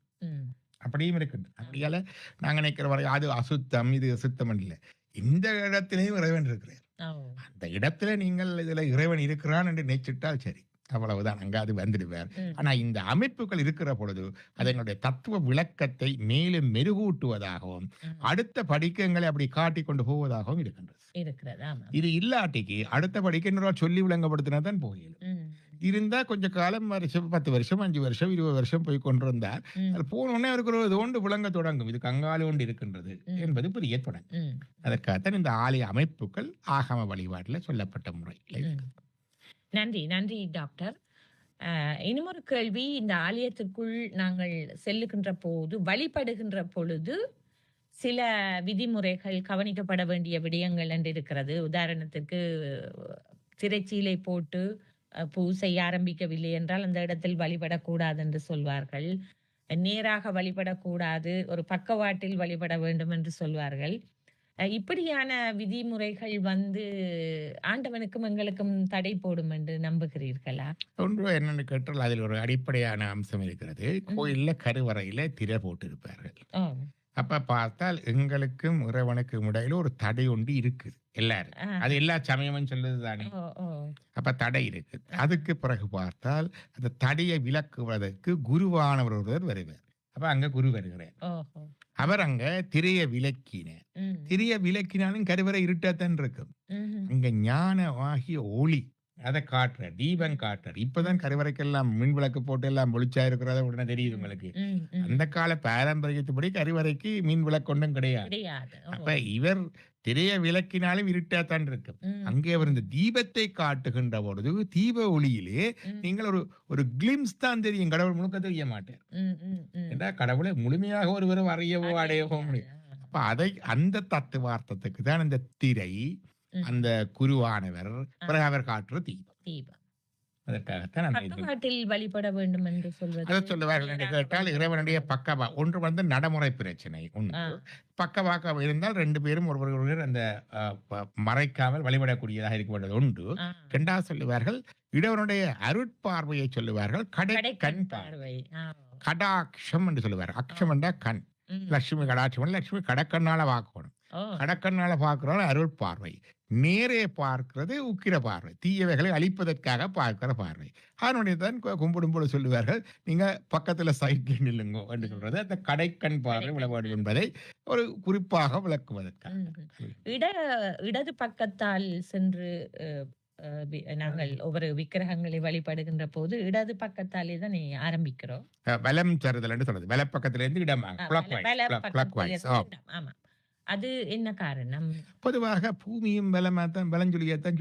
[SPEAKER 2] அப்படியும் இருக்குது. அப்படியால நாங்க நினைக்கிற வரை அது அசுத்தம், இது அசுத்தம் இல்ல. இந்த இடத்திலேயும் இறைவன் இருக்கிறார்.
[SPEAKER 1] ஓ!
[SPEAKER 2] அந்த இடத்துல நீங்கள் இதுல இறைவன் இருக்கிறான் என்று நினைச்சிட்டால் சரி. அவ்வளவுதான். அங்க அது வந்துடுவார்.
[SPEAKER 1] ம்.
[SPEAKER 2] ஆனா இந்த அமைப்புகள் இருக்கிற பொழுது, அது எங்களுடைய தத்துவ விளக்கத்தை மேலும் மெருகூட்டுவதாகவும்,
[SPEAKER 1] ம்.
[SPEAKER 2] அடுத்த படிக்கங்களை அப்படி காட்டிக் கொண்டு போவதாகவும் இருக்கின்றது.
[SPEAKER 1] இருக்கிறது. ஆமா.
[SPEAKER 2] இது இல்லாட்டிக்கு அடுத்த படிக்க இன்னொரு சொல்லி விளங்கப்படுத்தினா தான் போயிடும்.
[SPEAKER 1] ம்.
[SPEAKER 2] இருந்தா கொஞ்ச காலம் வருஷம் 10 வருஷம், 5 வருஷம், 20 வருஷம் போய் கொண்டிருந்தால்,
[SPEAKER 1] ம்.
[SPEAKER 2] அது போன உடனே அவருக்கு ஒரு தோண்டு விளங்க தொடங்கும். இது கங்காலி ஒன்று இருக்கின்றது
[SPEAKER 1] ம்.
[SPEAKER 2] என்பது புரிய தொடங்கும்.
[SPEAKER 1] ம்.
[SPEAKER 2] அதற்காகத்தான் இந்த ஆலய அமைப்புகள் ஆகம வழிபாட்டில் சொல்லப்பட்ட முறையில்
[SPEAKER 1] ம். நன்றி, நன்றி டாக்டர். இன்னும் ஒரு கேள்வி. இந்த ஆலயத்திற்குள் நாங்கள் செல்லுகின்ற போது, வழிபடுகின்ற பொழுது சில விதிமுறைகள் கவனிக்கப்பட வேண்டிய விடயங்கள் என்று இருக்கிறது. உதாரணத்திற்கு திரைச்சீலை போட்டு பூசை ஆரம்பிக்கவில்லை என்றால் அந்த இடத்தில் வழிபடக்கூடாது என்று சொல்வார்கள். நேராக வழிபடக்கூடாது, ஒரு பக்கவாட்டில் வழிபட வேண்டும் என்று சொல்வார்கள். இப்படியான விதிமுறைகள் வந்து ஆண்டவனுக்கும் எங்களுக்கும் தடை போடும் என்று நம்புகிறீர்களா?
[SPEAKER 2] ஒன்று என்னன்னு கேட்டால் அதில் ஒரு அடிப்படையான அம்சம் இருக்கிறது.
[SPEAKER 1] ம்.
[SPEAKER 2] கோயில்ல கருவறையில திரை போட்டிருப்பார்கள்.
[SPEAKER 1] ஓ!
[SPEAKER 2] அப்ப பார்த்தால் எங்களுக்கும் இறைவனுக்கும் இடையில ஒரு தடை ஒன்று இருக்குது. எல்லாரும்.
[SPEAKER 1] ஆ.
[SPEAKER 2] அது எல்லா சமயமும் சொல்லுது தானே.
[SPEAKER 1] ஓ! ஓ!
[SPEAKER 2] அப்ப தடை இருக்கு. அதுக்கு பிறகு பார்த்தால் அந்த தடையை விலக்குவதற்கு குருவானவர் ஒருவர் வருவார். அப்ப அங்க குரு வருகிறார்.
[SPEAKER 1] ஓஹோ!
[SPEAKER 2] அவர் அங்க திரையை விலக்கினார்.
[SPEAKER 1] ம்.
[SPEAKER 2] திரையை விலக்கினாலும் கருவறை இருட்டத்தான் இருக்கும்.
[SPEAKER 1] ம்ஹும்.
[SPEAKER 2] அங்க ஞானமாகிய ஒளி அதை காட்டுறார். தீபம் காட்டுறார். இப்பதான் கருவறைக்கெல்லாம் மின் விளக்கு போட்டு எல்லாம் ஒளிச்சா இருக்கிறத உடனே தெரியுது உங்களுக்கு.
[SPEAKER 1] ம். ம்.
[SPEAKER 2] அந்த கால பாரம்பரியத்துப்படி கருவறைக்கு மின் விளக்கு ஒன்றும் கிடையாது.
[SPEAKER 1] கிடையாது. ஓ!
[SPEAKER 2] அப்ப இவர் திரையை விளக்கினாலும் இருட்டாத்தான் இருக்கும்.
[SPEAKER 1] ம்.
[SPEAKER 2] அங்கே அவர் இந்த தீபத்தை காட்டுகின்ற பொழுது தீப ஒளியிலே
[SPEAKER 1] ம்.
[SPEAKER 2] நீங்கள் ஒரு கிளிம்ஸ் தான் தெரியும். கடவுள் முழுக்க தெரிய மாட்டார்.
[SPEAKER 1] ம். ம். ம்.
[SPEAKER 2] ஏன்னா கடவுளை முழுமையாக ஒருவரும் அறியவோ அடையவோ முடியும். அப்ப அதை அந்த தத்துவார்த்தத்துக்கு தான் இந்த திரை,
[SPEAKER 1] ம்.
[SPEAKER 2] அந்த குருவானவர், பிறகு அவர் காட்டுற தீபம்.
[SPEAKER 1] தீபம்.
[SPEAKER 2] அதற்காகத்தான் அந்த இது.
[SPEAKER 1] பக்கவாட்டில் வழிபட வேண்டும் என்று சொல்வது.
[SPEAKER 2] அதை சொல்லுவார்கள் என்று கேட்டால் இறைவனுடைய பக்கவா ஒன்று வந்து நடைமுறை பிரச்சனை
[SPEAKER 1] ஆ.
[SPEAKER 2] ஒன்று. பக்கவாக்கம் இருந்தால் 2 பேரும் ஒருவர் அந்த மறைக்காமல் வழிபடக்கூடியதாக இருக்க வேண்டியது ஒன்று.
[SPEAKER 1] ஆ.
[SPEAKER 2] 2வது சொல்லுவார்கள் இடவனுடைய அருட்பார்வையை சொல்லுவார்கள். கண்
[SPEAKER 1] கடைக்கண்
[SPEAKER 2] பார்வை.
[SPEAKER 1] பார்வை. ஆ.
[SPEAKER 2] கடாட்சம் என்று சொல்லுவார். அக்ஷம் என்றா கண்.
[SPEAKER 1] ம்.
[SPEAKER 2] லட்சுமி கடாட்சம், லட்சுமி கடக்கண்ணால பார்க்கணும்.
[SPEAKER 1] ஓ!
[SPEAKER 2] கடக்கண்ணால பார்க்கிறோம் அருள் பார்வை. நேரே பார்க்கிறது உக்கிர பார்வை. தீயவைகளை அழிப்பதற்காக பார்க்கிற பார்வை. அதனுடைய தான் கும்பிடும் போது சொல்லுவார்கள், நீங்க பக்கத்துல சைட்ல நில்லுங்க என்று சொல்றது அந்த கடைக்கண் பார்வை விளவாடு என்பதை ஒரு குறிப்பாக விளக்குவதற்காக.
[SPEAKER 1] ம். இடது பக்கத்தால் சென்று நாங்கள் ஒவ்வொரு விக்கிரகங்களை வழிபடுகின்ற போது இடது பக்கத்தாலே தான் ஆரம்பிக்கிறோம்.
[SPEAKER 2] வலம் தருதல் என்று சொல்றது. வலப்பக்கத்திலிருந்து இடமாக
[SPEAKER 1] வல
[SPEAKER 2] clockwise.
[SPEAKER 1] பக்கத்தில் ஆமா. அது என்ன காரணம்?
[SPEAKER 2] பொதுவாக பூமியும் வலமாத்தான் வலஞ்சுழியத்தான்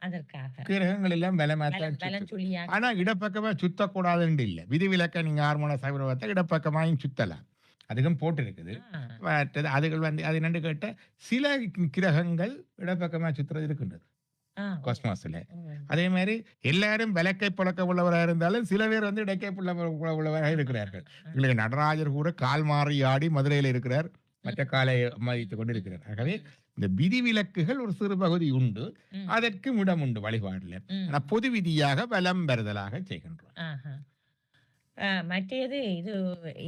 [SPEAKER 1] அதற்காக
[SPEAKER 2] கிரகங்கள் எல்லாம் வலமாத்தான் சுத்தும்.
[SPEAKER 1] வலஞ்சுழியாக.
[SPEAKER 2] ஆனா இடப்பக்கமா சுத்தக்கூடாதுன்னு இல்ல. விதிவிலக்க நீங்க ஹார்மோன சைவத்தை இடப்பக்கமாயும் சுத்தலாம். அதுக்கும் போட்டு இருக்குது. மற்றது அதுகள் வந்து அது என்னன்னு கேட்ட சில கிரகங்கள் இடப்பக்கமா சுத்துறது இருக்கின்றது காஸ்மாஸ்ல. அதே மாதிரி எல்லாரும் விளக்கை புழக்க உள்ளவராக இருந்தாலும் சில பேர் வந்து இடக்கை உள்ளவராக இருக்கிறார்கள். எங்களுக்கு நடராஜர் கூட கால் மாறி ஆடி மதுரையில் இருக்கிறார், மற்ற காலை மதித்துக் கொண்டு இருக்கிறார். ஆகவே இந்த விதிவிலக்குகள் ஒரு சிறு பகுதி உண்டு, அதற்கு இடம் உண்டு வழிபாடுல. ஆனா பொது விதியாக வலம் பெறுதலாக செய்கின்றோம்.
[SPEAKER 1] மற்றது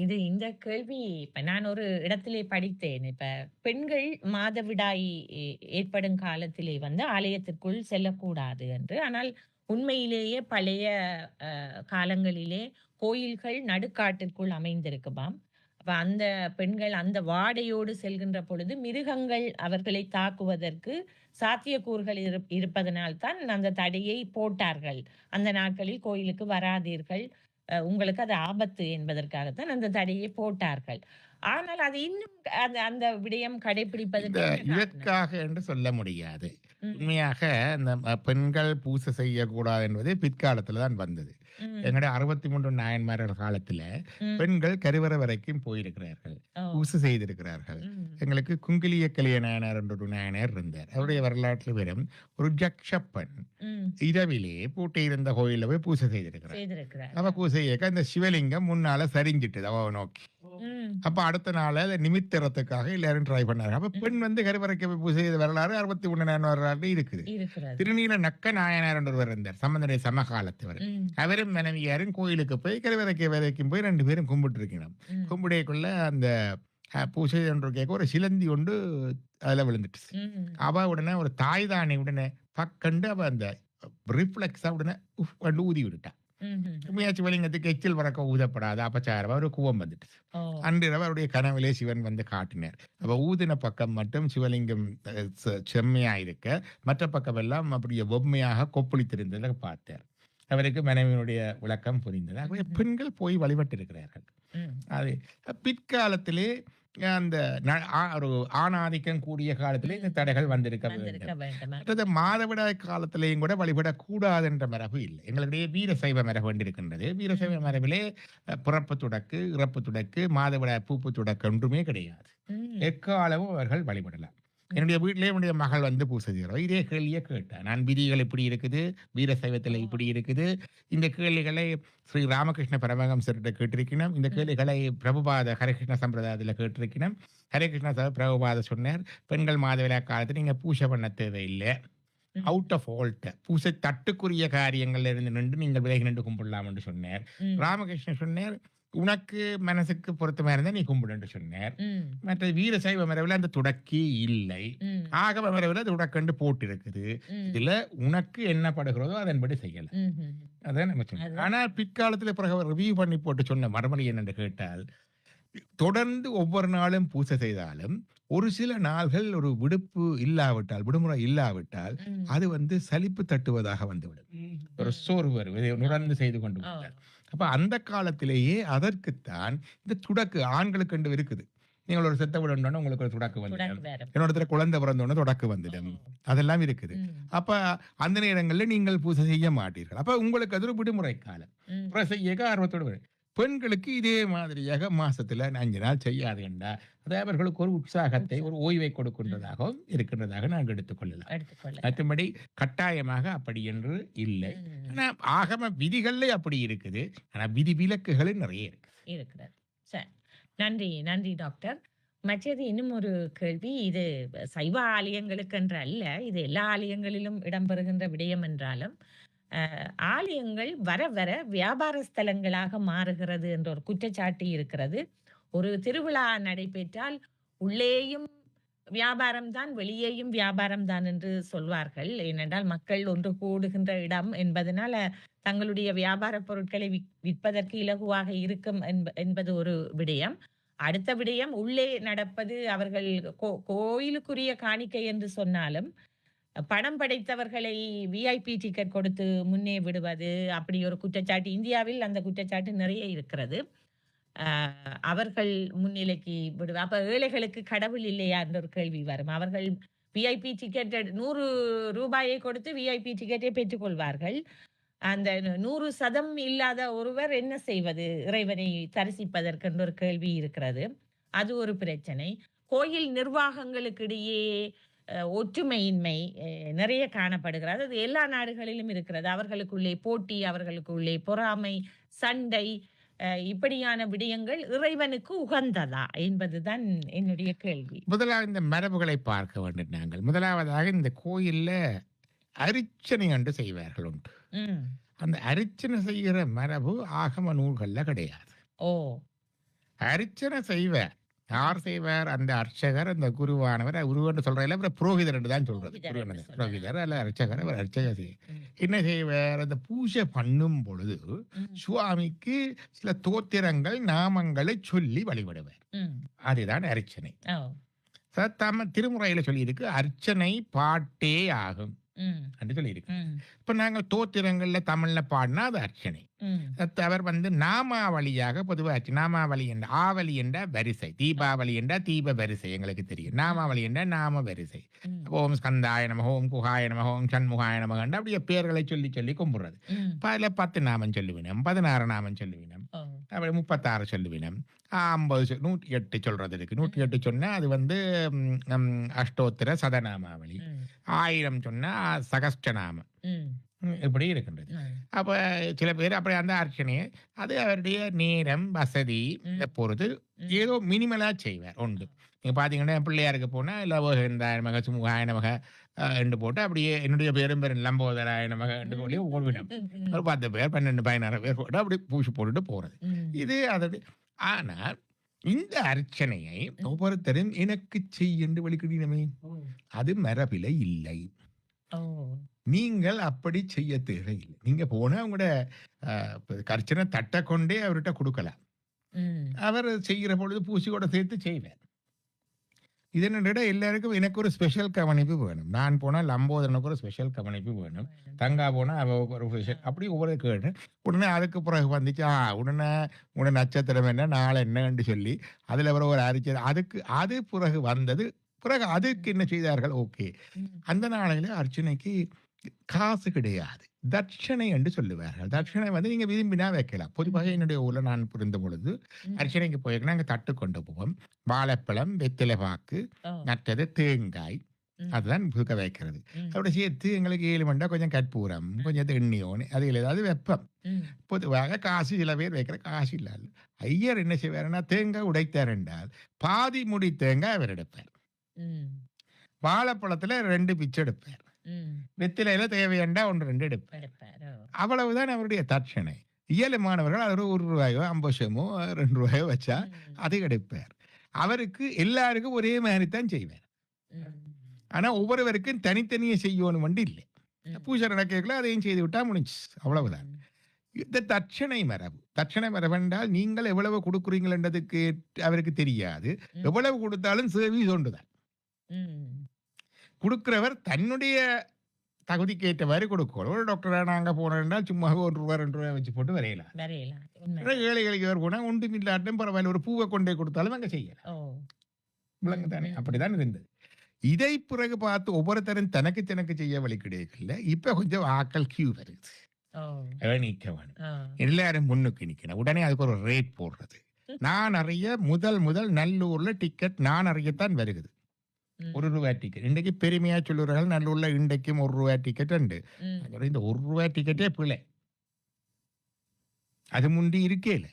[SPEAKER 1] இது இந்த கேள்வி இப்ப நான் ஒரு இடத்திலே படித்தேன். இப்ப பெண்கள் மாதவிடாய் ஏற்படும் காலத்திலே வந்து ஆலயத்திற்குள் செல்லக்கூடாது என்று. ஆனால் உண்மையிலேயே பழைய காலங்களிலே கோயில்கள் நடுக்காட்டிற்குள் அமைந்திருக்குமாம். அப்ப அந்த பெண்கள் அந்த வாடையோடு செல்கின்ற பொழுது மிருகங்கள் அவர்களை தாக்குவதற்கு சாத்தியக்கூறுகள் இருப்பதனால் தான் அந்த தடையை போட்டார்கள். அந்த நாட்களில் கோயிலுக்கு வராதீர்கள், உங்களுக்கு அது ஆபத்து என்பதற்காகத்தான் அந்த தடையை போட்டார்கள். ஆனால் அது இன்னும் அந்த விடயம் கடைபிடிப்பதற்கு
[SPEAKER 2] இதற்காக என்று சொல்ல முடியாது. உண்மையாக இந்த பெண்கள் பூசை செய்யக்கூடாது என்பது பிற்காலத்துல தான் வந்தது. எங்களுடைய 63 நாயன்மார்கள் காலத்துல பெண்கள் கருவறை வரைக்கும் போயிருக்கிறார்கள், பூசை செய்திருக்கிறார்கள். எங்களுக்கு குங்கிலிய கலிய நாயனார் என்ற ஒரு நாயனார் இருந்தார். அவருடைய வரலாற்றில் வெறும் ஒரு ஜக்ஷப்பன் இரவிலே பூட்டி இருந்த கோயில போய் பூசை செய்திருக்கிறார். அவ பூசை அந்த சிவலிங்கம் முன்னால சரிஞ்சிட்டது அவ நோக்கி.
[SPEAKER 1] ம்.
[SPEAKER 2] அப்ப அடுத்த நாள் அதை நிமித்தறதுக்காக எல்லாரும் ட்ரை பண்ணாங்க. அப்ப பெண் வந்து கருவறைக்கு பூஜை செய்த வரலாறு 61 வரலாறு இருக்குது.
[SPEAKER 1] இருக்கிறது.
[SPEAKER 2] திருநீல நக்க நாயனார் என்று ஒருவர் இருந்தார். சம்பந்தனுடைய சமகாலத்தவர்.
[SPEAKER 1] ம்.
[SPEAKER 2] அவரும் மனைவியாரும் கோயிலுக்கு போய் கருவறைக்கு வரைக்கும் போய் 2 பேரும் கும்பிட்டு இருக்கணும்.
[SPEAKER 1] ம்.
[SPEAKER 2] கும்பிடைக்குள்ள அந்த பூஜை ஒன்று கேட்க ஒரு சிலந்தி ஒன்று அதில் விழுந்துட்டு.
[SPEAKER 1] ம்.
[SPEAKER 2] அவ உடனே ஒரு தாய் தானே உடனே பக்கண்டு அவ அந்த ரிஃப்ளெக்ஸா உடனே கண்டு ஊதி விட்டுட்டா.
[SPEAKER 1] ம்ஹும்.
[SPEAKER 2] முயற்சி வலிங்கத்துக்கு எச்சில் வரக்க ஊதப்படாத அபச்சாரம் ஒரு கூவம் வந்துட்டு.
[SPEAKER 1] ஓ.
[SPEAKER 2] அன்றிரவு அவருடைய கனவிலே சிவன் வந்து காட்டினார். அப்ப ஊதின பக்கம் மட்டும் சிவலிங்கம் செம்மையா இருக்க, மற்ற பக்கம் எல்லாம் அப்படியே பொம்மையாக கொப்பளித்திருந்ததை பார்த்தார். அவருக்கு மனைவியினுடைய விளக்கம் புரிந்தது. ஆகவே பெண்கள் போய் வழிபட்டு இருக்கிறார்கள்.
[SPEAKER 1] ம்.
[SPEAKER 2] அது பிற்காலத்திலே அந்த ஒரு ஆணாதிக்கம் கூடிய காலத்திலே இந்த தடைகள் வந்திருக்க
[SPEAKER 1] வந்திருக்க
[SPEAKER 2] வேண்டும்.
[SPEAKER 1] வேண்டும்.
[SPEAKER 2] மற்றது மாதவிடாய் காலத்திலேயும் கூட வழிபடக்கூடாது என்ற மரபு இல்லை. எங்களுடைய வீரசைவ மரபு ஒன்றிருக்கின்றது. வீரசைவ மரபிலே பிறப்பு துடக்கு, இறப்பு துடக்கு, மாதவிடாய் பூப்பு துடக்கு ஒன்றுமே கிடையாது.
[SPEAKER 1] ம்.
[SPEAKER 2] எக்காலமும் அவர்கள் வழிபடலாம். என்னுடைய வீட்டிலே என்னுடைய மகள் வந்து பூசை செய்கிறோம். இதே கேள்வியை கேட்டேன். நான் விதிகள் இப்படி இருக்குது, வீரசைவத்தில் இப்படி இருக்குது. இந்த கேள்விகளை ஸ்ரீ ராமகிருஷ்ண பரமஹம்சர்கிட்ட கேட்டிருக்கணும். இந்த கேள்விகளை பிரபுபாத ஹரிகிருஷ்ண சம்பிரதாயத்தில் கேட்டிருக்கணும். ஹரிகிருஷ்ண பிரபுபாத சொன்னார், பெண்கள் மாதவிழா காலத்தில் நீங்கள் பூஜை பண்ண தேவையில்லை.
[SPEAKER 1] ம்.
[SPEAKER 2] அவுட் ஆஃப் ஆல்ட் பூசை தட்டுக்குரிய காரியங்கள்ல இருந்து நின்று நீங்கள் விலகி நின்று கும்பிடலாம் என்று சொன்னார்.
[SPEAKER 1] ம்.
[SPEAKER 2] ராமகிருஷ்ணன் சொன்னார், உனக்கு மனசுக்கு பொருத்தமா இருந்தா நீ கும்பிடு என்று சொன்னார்.
[SPEAKER 1] ம்.
[SPEAKER 2] மற்ற வீரசைவ மரபில் அந்த துடக்கி இல்லை.
[SPEAKER 1] ம்.
[SPEAKER 2] ஆகம மரபில் அது துடக்கண்டு போட்டு இருக்குது.
[SPEAKER 1] ம்.
[SPEAKER 2] இதுல உனக்கு என்ன படுகிறதோ அதன்படி செய்யலாம்.
[SPEAKER 1] ம்ஹும்.
[SPEAKER 2] அதான் நம்ம சொன்னோம்.
[SPEAKER 1] அதுதான்.
[SPEAKER 2] ஆனால் பிற்காலத்துல பிறகு ரிவ்யூ பண்ணி போட்டு சொன்ன மறுமொழி என்னென்று கேட்டால், தொடர்ந்து ஒவ்வொரு நாளும் பூசை செய்தாலும் ஒரு சில நாள்கள் ஒரு விடுப்பு இல்லாவிட்டால், விடுமுறை இல்லாவிட்டால்
[SPEAKER 1] ம்.
[SPEAKER 2] அது வந்து சலிப்பு தட்டுவதாக வந்துவிடும். ஒரு சோர்வு வரும். இதை நுடர்ந்து செய்து கொண்டு
[SPEAKER 1] ஓ.
[SPEAKER 2] விட்டார். அப்ப அந்த காலத்திலேயே அதற்குத்தான் இந்த துடக்கு ஆண்களுக்கு என்று இருக்குது. நீங்கள் ஒரு செத்த விடணும்னா உங்களுக்கு ஒரு துடக்கு வந்துடும்.
[SPEAKER 1] துடக்கு வேற.
[SPEAKER 2] என்னோட குழந்தை பிறந்தோடனே தொடக்கு வந்துடும்.
[SPEAKER 1] ஓ.
[SPEAKER 2] அதெல்லாம் இருக்குது.
[SPEAKER 1] ம்.
[SPEAKER 2] அப்ப அந்த நேரங்களில் நீங்கள் பூசை செய்ய மாட்டீர்கள். அப்ப உங்களுக்கு அது ஒரு விடுமுறை காலம்.
[SPEAKER 1] ம்.
[SPEAKER 2] அப்புறம் செய்ய ஆர்வத்தோடு வரும். பெண்களுக்கு இதே மாதிரியாக மாசத்துல 5 நாள் செய்யாது என்றா அது அவர்களுக்கு ஒரு உற்சாகத்தை, ஒரு ஓய்வை கொடுக்கின்றதாகவும் இருக்கின்றதாக நாங்கள் எடுத்துக்கொள்ளலாம்.
[SPEAKER 1] எடுத்துக்கொள்ள.
[SPEAKER 2] மற்றபடி கட்டாயமாக அப்படி என்று இல்லை.
[SPEAKER 1] ம்.
[SPEAKER 2] ஆனா ஆகம விதிகள்ல அப்படி இருக்குது. ஆனா விதி விலக்குகள் நிறைய இருக்கு.
[SPEAKER 1] இருக்கிறது. சரி. நன்றி, நன்றி டாக்டர். மற்றது இன்னும் ஒரு கேள்வி. இது சைவ ஆலயங்களுக்கு என்று அல்ல, இது எல்லா ஆலயங்களிலும் இடம்பெறுகின்ற விடயம் என்றாலும், ஆலயங்கள் வர வர வியாபார ஸ்தலங்களாக மாறுகிறது என்ற ஒரு குற்றச்சாட்டு இருக்கிறது. ஒரு திருவிழா நடைபெற்றால் உள்ளேயும் வியாபாரம் தான், வெளியேயும் வியாபாரம் தான் என்று சொல்வார்கள். ஏனென்றால் மக்கள் ஒன்று கூடுகின்ற இடம் என்பதனால தங்களுடைய வியாபார பொருட்களை விற்பதற்கு இலகுவாக இருக்கும் என்பது ஒரு விடயம். அடுத்த விடயம், உள்ளே நடப்பது அவர்கள் கோயிலுக்குரிய காணிக்கை என்று சொன்னாலும் பணம் படைத்தவர்களை விஐபி டிக்கெட் கொடுத்து முன்னே விடுவது, அப்படி ஒரு குற்றச்சாட்டு இந்தியாவில் அந்த குற்றச்சாட்டு நிறைய இருக்கிறது. அவர்கள் முன்னிலைக்கு விடுவது. அப்ப ஏழைகளுக்கு கடவுள் இல்லையா என்ற ஒரு கேள்வி வரும். அவர்கள் விஐபி டிக்கெட் 100 ரூபாயை கொடுத்து விஐபி டிக்கெட்டை பெற்றுக்கொள்வார்கள். அந்த 100% இல்லாத ஒருவர் என்ன செய்வது இறைவனை தரிசிப்பதற்கு என்ற ஒரு கேள்வி இருக்கிறது. அது ஒரு பிரச்சனை. கோயில் நிர்வாகங்களுக்கு இடையே ஒற்றுமையின்மை நிறைய காணப்படுகிறது. அது எல்லா நாடுகளிலும் இருக்கிறது. அவர்களுக்குள்ளே போட்டி, அவர்களுக்குள்ளே பொறாமை, சண்டை, இப்படியான விடயங்கள் இறைவனுக்கு உகந்ததா என்பதுதான் என்னுடைய கேள்வி.
[SPEAKER 2] முதலாவது இந்த மரபுகளை பார்க்க வேண்டும் நாங்கள். முதலாவதாக இந்த கோயில்ல அர்ச்சனை என்று செய்வார்கள் உண்டு. அந்த அர்ச்சனை செய்கிற மரபு ஆகம நூல்கள்ல கிடையாது.
[SPEAKER 1] ஓ.
[SPEAKER 2] அர்ச்சனை செய்வார். யார் செய்வார்? அந்த அர்ச்சகர், அந்த குருவானவர். குருன்னு சொல்றதுல அப்புறம் புரோகிதர் என்று தான் சொல்றது. புரோகிதர் அல்ல அர்ச்சகர். அவர் அர்ச்சகர் என்ன செய்வார்? அந்த பூஜை பண்ணும் பொழுது சுவாமிக்கு சில தோத்திரங்கள், நாமங்களை சொல்லி வழிபடுவார். அதுதான் அர்ச்சனை. திருமுறையில சொல்லி இருக்கு, அர்ச்சனை பாட்டே ஆகும் என்று சொல்லி இருக்கு. இப்ப நாங்கள் தோத்திரங்கள்ல தமிழ்ல பாடினா அது அர்ச்சனை. அவர் வந்து நாமாவளியாக பொதுவாக நாமாவளி என்ற ஆவலி என்ற வரிசை, தீபாவளி என்ற தீப வரிசை எங்களுக்கு தெரியும். நாமாவளி என்ற நாம வரிசை. ஓம் ஸ்கந்தாய நம, ஓம் குஹாய நம, ஓம் சண்முகாய நம கண்டு அப்படியே பேர்களை சொல்லி சொல்லி கும்பிடுறது. அதில் 10 நாமம் சொல்லுவினம், 16 நாமம் சொல்லுவினம், அப்படி 36 சொல்லுவினம், 50 108 சொல்றது இருக்கு. 108 சொன்னா அது வந்து அஷ்டோத்திர சதநாமாவளி. 1000 சொன்னா சகஸ்டநாமம். இப்படி இருக்கின்றது. அப்ப சில பேர் அப்படி அந்த அர்ச்சனையை அது அவருடைய நேரம், வசதி இத பொறுத்து ஏதோ மினிமலா செய்வார் உண்டு. நீங்க பார்த்தீங்கன்னா, பிள்ளையாருக்கு போனா லவோகந்தாய நமக, சுமுகாய நமக என்று போட்டு அப்படியே என்னுடைய பேரும் பேரும் லம்போதராய நமக என்று சொல்லி ஓடிவிடும். ஒரு 10 பேர், 12, 16 பேர் போட்டு அப்படி பூசி போட்டுட்டு போறது. இது அதது. ஆனால் இந்த அர்ச்சனையை ஒவ்வொருத்தரும் எனக்கு செய் என்று வெளிக்கிடணுமே, அது மரபில இல்லை. நீங்கள் அப்படி செய்ய தேவையில்லை. நீங்க போனா உங்களோட கர்ச்சனை தட்டை கொண்டே அவர்கிட்ட கொடுக்கலாம். அவர் செய்கிற பொழுது பூசியோட சேர்த்து செய்வார். இதனிட எல்லாருக்கும் எனக்கு ஒரு ஸ்பெஷல் கவனிப்பு வேணும். நான் போனால் லம்போதரனுக்கு ஒரு ஸ்பெஷல் கவனிப்பு வேணும். தங்கா போனால் அவருக்கு ஒரு ஸ்பெஷல், அப்படி ஒவ்வொரு கேட்டு உடனே அதுக்கு பிறகு வந்துச்சு உடனே நட்சத்திரம் என்ன நாளை என்னன்னு சொல்லி அதில் ஒரு அறிக்கை அது பிறகு வந்தது. பிறகு அதுக்கு என்ன செய்தார்கள்? ஓகே, அந்த நாளையில அர்ச்சனைக்கு காசு கிடையாது, தட்சணை என்று சொல்லுவார்கள். தட்சணை வந்து நீங்க விரும்பினா வைக்கலாம். பொதுவாக என்னுடைய ஊர்ல நான் புரிந்த பொழுது அர்ச்சனைக்கு போயிருக்கேன், அங்கே தட்டு கொண்டு போவோம். வாழைப்பழம், வெத்திலை பாக்கு, மற்றது தேங்காய், அதுதான் புதுக்க வைக்கிறது. அப்படி சேர்த்து எங்களுக்கு 7 மண்டா கொஞ்சம் கற்பூரம், கொஞ்சம் எண்ணெயோன்னு அதில் ஏதாவது வெப்பம். பொதுவாக காசு சில பேர் வைக்கிற காசு இல்லாது. ஐயர் என்ன செய்வாருன்னா, தேங்காய் உடைத்தார் என்றால் பாதி முடி தேங்காய் அவர் எடுப்பார். வாழைப்பழத்துல 2 பிச்சை எடுப்பார். வெத்திலையில தேவையண்டா 1, 2 எடுப்பார். அவ்வளவுதான் அவருடைய தட்சணை. இயலுமானவர்கள் அது ஒரு ரூபாயோ 50 2 ரூபாயோ வச்சா அது எடுப்பார். அவருக்கு எல்லாருக்கும் ஒரே மாதிரி தான் செய்வார். ஆனா ஒவ்வொருவருக்கும் தனித்தனியே செய்யணும் வந்து இல்லை. பூஜை நடக்கல அதையும் செய்து விட்டா முடிஞ்சு, அவ்வளவுதான். இந்த தட்சணை மரபு என்றால் நீங்கள் எவ்வளவு கொடுக்குறீங்களன்றதுக்கு அவருக்கு தெரியாது. எவ்வளவு கொடுத்தாலும் சர்வீஸ் ஒன்றுதான். கொடுக்கிறவர் தன்னுடைய தகுதிக்கு ஏற்றவாறு கொடுக்கணும். ஒரு டாக்டரா நாங்க போனோம்னா சும்மா 1 ரூபா 2 ரூபாய் வச்சு போட்டு வரையலாம். ஏழைகளுக்கு அவர் போனா ஒன்றும் இல்லாட்டும் பரவாயில்ல, ஒரு பூவை கொண்டே கொடுத்தாலும் அங்க செய்யலாம். விளங்கு தானே? அப்படிதான் இருந்தது. இதை பிறகு பார்த்து ஒவ்வொருத்தரும் தனக்கு செய்ய வழி கிடைக்கல. இப்ப கொஞ்சம் ஆக்கள் கியூ வருது, நிக்க வேணும், எல்லாரும் முன்னுக்கு நிக்கணும். உடனே அதுக்கு ஒரு ரேட் போடுறது. நான் அறிய முதல் நல்லூர்ல டிக்கெட் நான் அறியத்தான் வருகிறது. 1 ரூபாய் டிக்கெட். இன்றைக்கு பெருமையா சொல்லுறார்கள் நல்லூர்ல இன்றைக்கும் 1 ரூபாய் டிக்கெட் உண்டு. இந்த 1 ரூபாய் டிக்கெட்டே பிள்ளை, அது முந்தி இருக்கேல,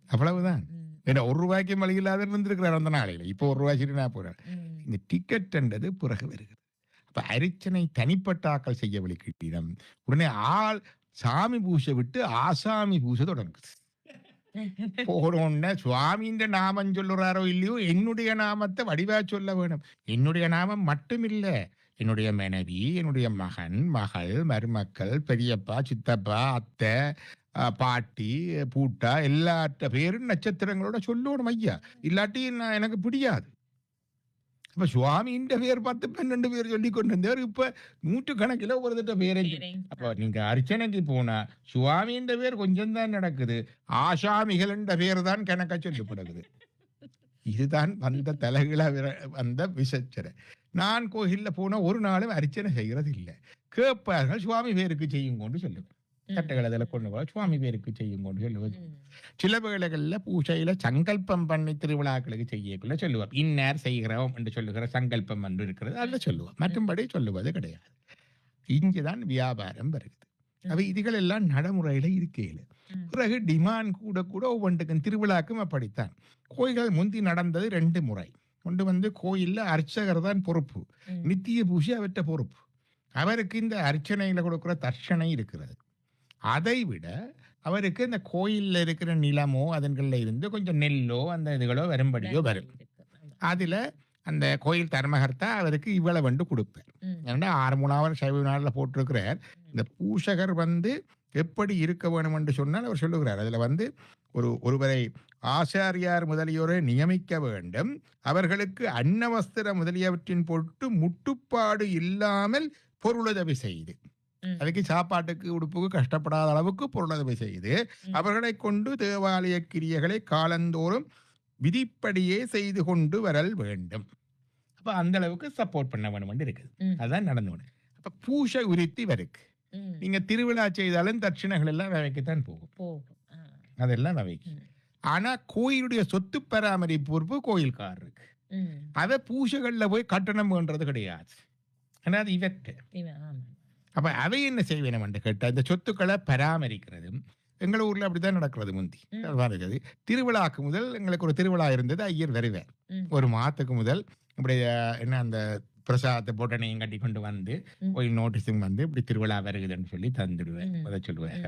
[SPEAKER 2] அவ்வளவுதான். ஏன்னா 1 ரூபாய்க்கு மளிகை இல்லாத இருந்திருக்கிறார் அந்த நாளையில. இப்போ 1 ரூபாய் சிறுனா போறார். இந்த டிக்கெட் என்றது பிறகு வருகிறது. அப்ப அர்ச்சனை தனிப்பட்ட ஆக்கள் செய்ய வழி கிட்டிடம். உடனே ஆள் சாமி பூசை விட்டு ஆசாமி பூசை தொடங்குது. போனோன்னா சுவாமின்ற நாமம் சொல்லுறாரோ இல்லையோ, என்னுடைய நாமத்தை வடிவா சொல்ல வேணும். என்னுடைய நாமம் மட்டும் இல்ல, என்னுடைய மனைவி, என்னுடைய மகன், மகள், மருமக்கள், பெரியப்பா, சித்தப்பா, அத்தை, பாட்டி, பூட்டா எல்லாத்த பேரும் நட்சத்திரங்களோட சொல்லணும் ஐயா. இல்லாட்டி எனக்கு பிடியாது. இப்ப சுவாமின்ற பேர் 10, 12 பேர் சொல்லி கொண்டு இருந்தவர் இப்ப 100 கணக்கில் ஒருத்த பேரை. அப்ப நீங்க அர்ச்சனைக்கு போனா சுவாமின்ற பேர் கொஞ்சம் தான் நடக்குது, ஆசாமிகள் என்ற பேர் தான் கணக்கா சொல்லப்படுகிறது. இதுதான் வந்த தலைகள வந்த விசச்சரை. நான் கோயில்ல போனா ஒரு நாளும் அர்ச்சனை செய்கிறது இல்லை. கேட்பார்கள், சுவாமி பேருக்கு செய்யும் கொண்டு சொல்லுவேன். கட்டைகளை அதில் கொண்டு போக சுவாமி பேருக்கு செய்யும் கொண்டு சொல்லுவது. சில வேளைகள்ல பூஜையில சங்கல்பம் பண்ணி திருவிழாக்களுக்கு செய்யக்குள்ள சொல்லுவோம், இன்னார் செய்கிறோம் என்று சொல்லுகிற சங்கல்பம் என்று இருக்கிறது, அதில் சொல்லுவோம். மற்றும்படி சொல்லுவது கிடையாது. இங்குதான் வியாபாரம் வருகிறது. அவை இதுகள் எல்லாம் நடைமுறையில இருக்கையில பிறகு டிமாண்ட் கூட ஒவ்வொன்றுக்கும் திருவிழாக்கும் அப்படித்தான். கோயில்கள் முந்தி நடந்தது 2 முறை. ஒன்று கோயில்ல அர்ச்சகர் தான் பொறுப்பு, நித்திய பூஜை அவற்ற பொறுப்பு. அவருக்கு இந்த அர்ச்சனையில கொடுக்கிற தர்ஷனை இருக்கிறது. அதை விட அவருக்கு இந்த கோயில்ல இருக்கிற நிலமோ அதன்கள்ல இருந்து கொஞ்சம் நெல்லோ அந்த இதுகளோ வரும்படியோ வரும். அதுல அந்த கோயில் தர்மகர்த்தா அவருக்கு இவ்வளவு வந்து கொடுப்பார். ஏன்னா 6 சைவ நாளில் போட்டிருக்கிறார். இந்த பூஷகர் எப்படி இருக்க வேணும் என்று சொன்னால் அவர் சொல்லுகிறார். அதுல ஒருவரை ஆசாரியார் முதலியோரை நியமிக்க வேண்டும். அவர்களுக்கு அன்னவஸ்திர முதலியவற்றின் பொருட்டு முட்டுப்பாடு இல்லாமல் பொருளுதவி செய்து, அதுக்கு சாப்பாட்டுக்கு உடுப்புக்கு கஷ்டப்படாத அளவுக்கு பொருளுதவி செய்து அவர்களை கொண்டு தேவாலய கிரியைகளை காலந்தோறும் விதிப்படியே செய்து கொண்டு வரல் வேண்டும். அப்ப அந்த அளவுக்கு சப்போர்ட் பண்ண வேணும் இருக்குது. அதுதான் நடந்து. அப்ப பூஷை உரித்தி வருக்கு. நீங்க திருவிழா செய்தாலும் தட்சிணைகள் எல்லாம் வைக்கத்தான் போகும், அதெல்லாம் வைக்கு. ஆனா கோயிலுடைய சொத்து பராமரிப்பு பொறுப்பு கோயில்காரருக்கு. அதை பூஜைகள்ல போய் கட்டணம் வேண்டது கிடையாது. ஆனா அது இவெக்ட். அப்ப அவை என்ன செய்வேனம் என்று கேட்டால் இந்த சொத்துக்களை பராமரிக்கிறதும் எங்கள் ஊர்ல அப்படித்தான் நடக்கிறது முந்தி.
[SPEAKER 1] ம்.
[SPEAKER 2] வருகிறது திருவிழாக்கு முதல் எங்களுக்கு ஒரு திருவிழா இருந்தது. ஐயர் வருவார்
[SPEAKER 1] ம்.
[SPEAKER 2] ஒரு மாதத்துக்கு முதல் இப்படி என்ன அந்த பிரசாதத்தை போட்டனையும் கட்டி கொண்டு வந்து
[SPEAKER 1] ம்.
[SPEAKER 2] கோயில் நோட்டீஸும் வந்து இப்படி திருவிழா வருகுதுன்னு சொல்லி தந்துடுவேன்.
[SPEAKER 1] ம்.
[SPEAKER 2] அதை சொல்லுவேன்.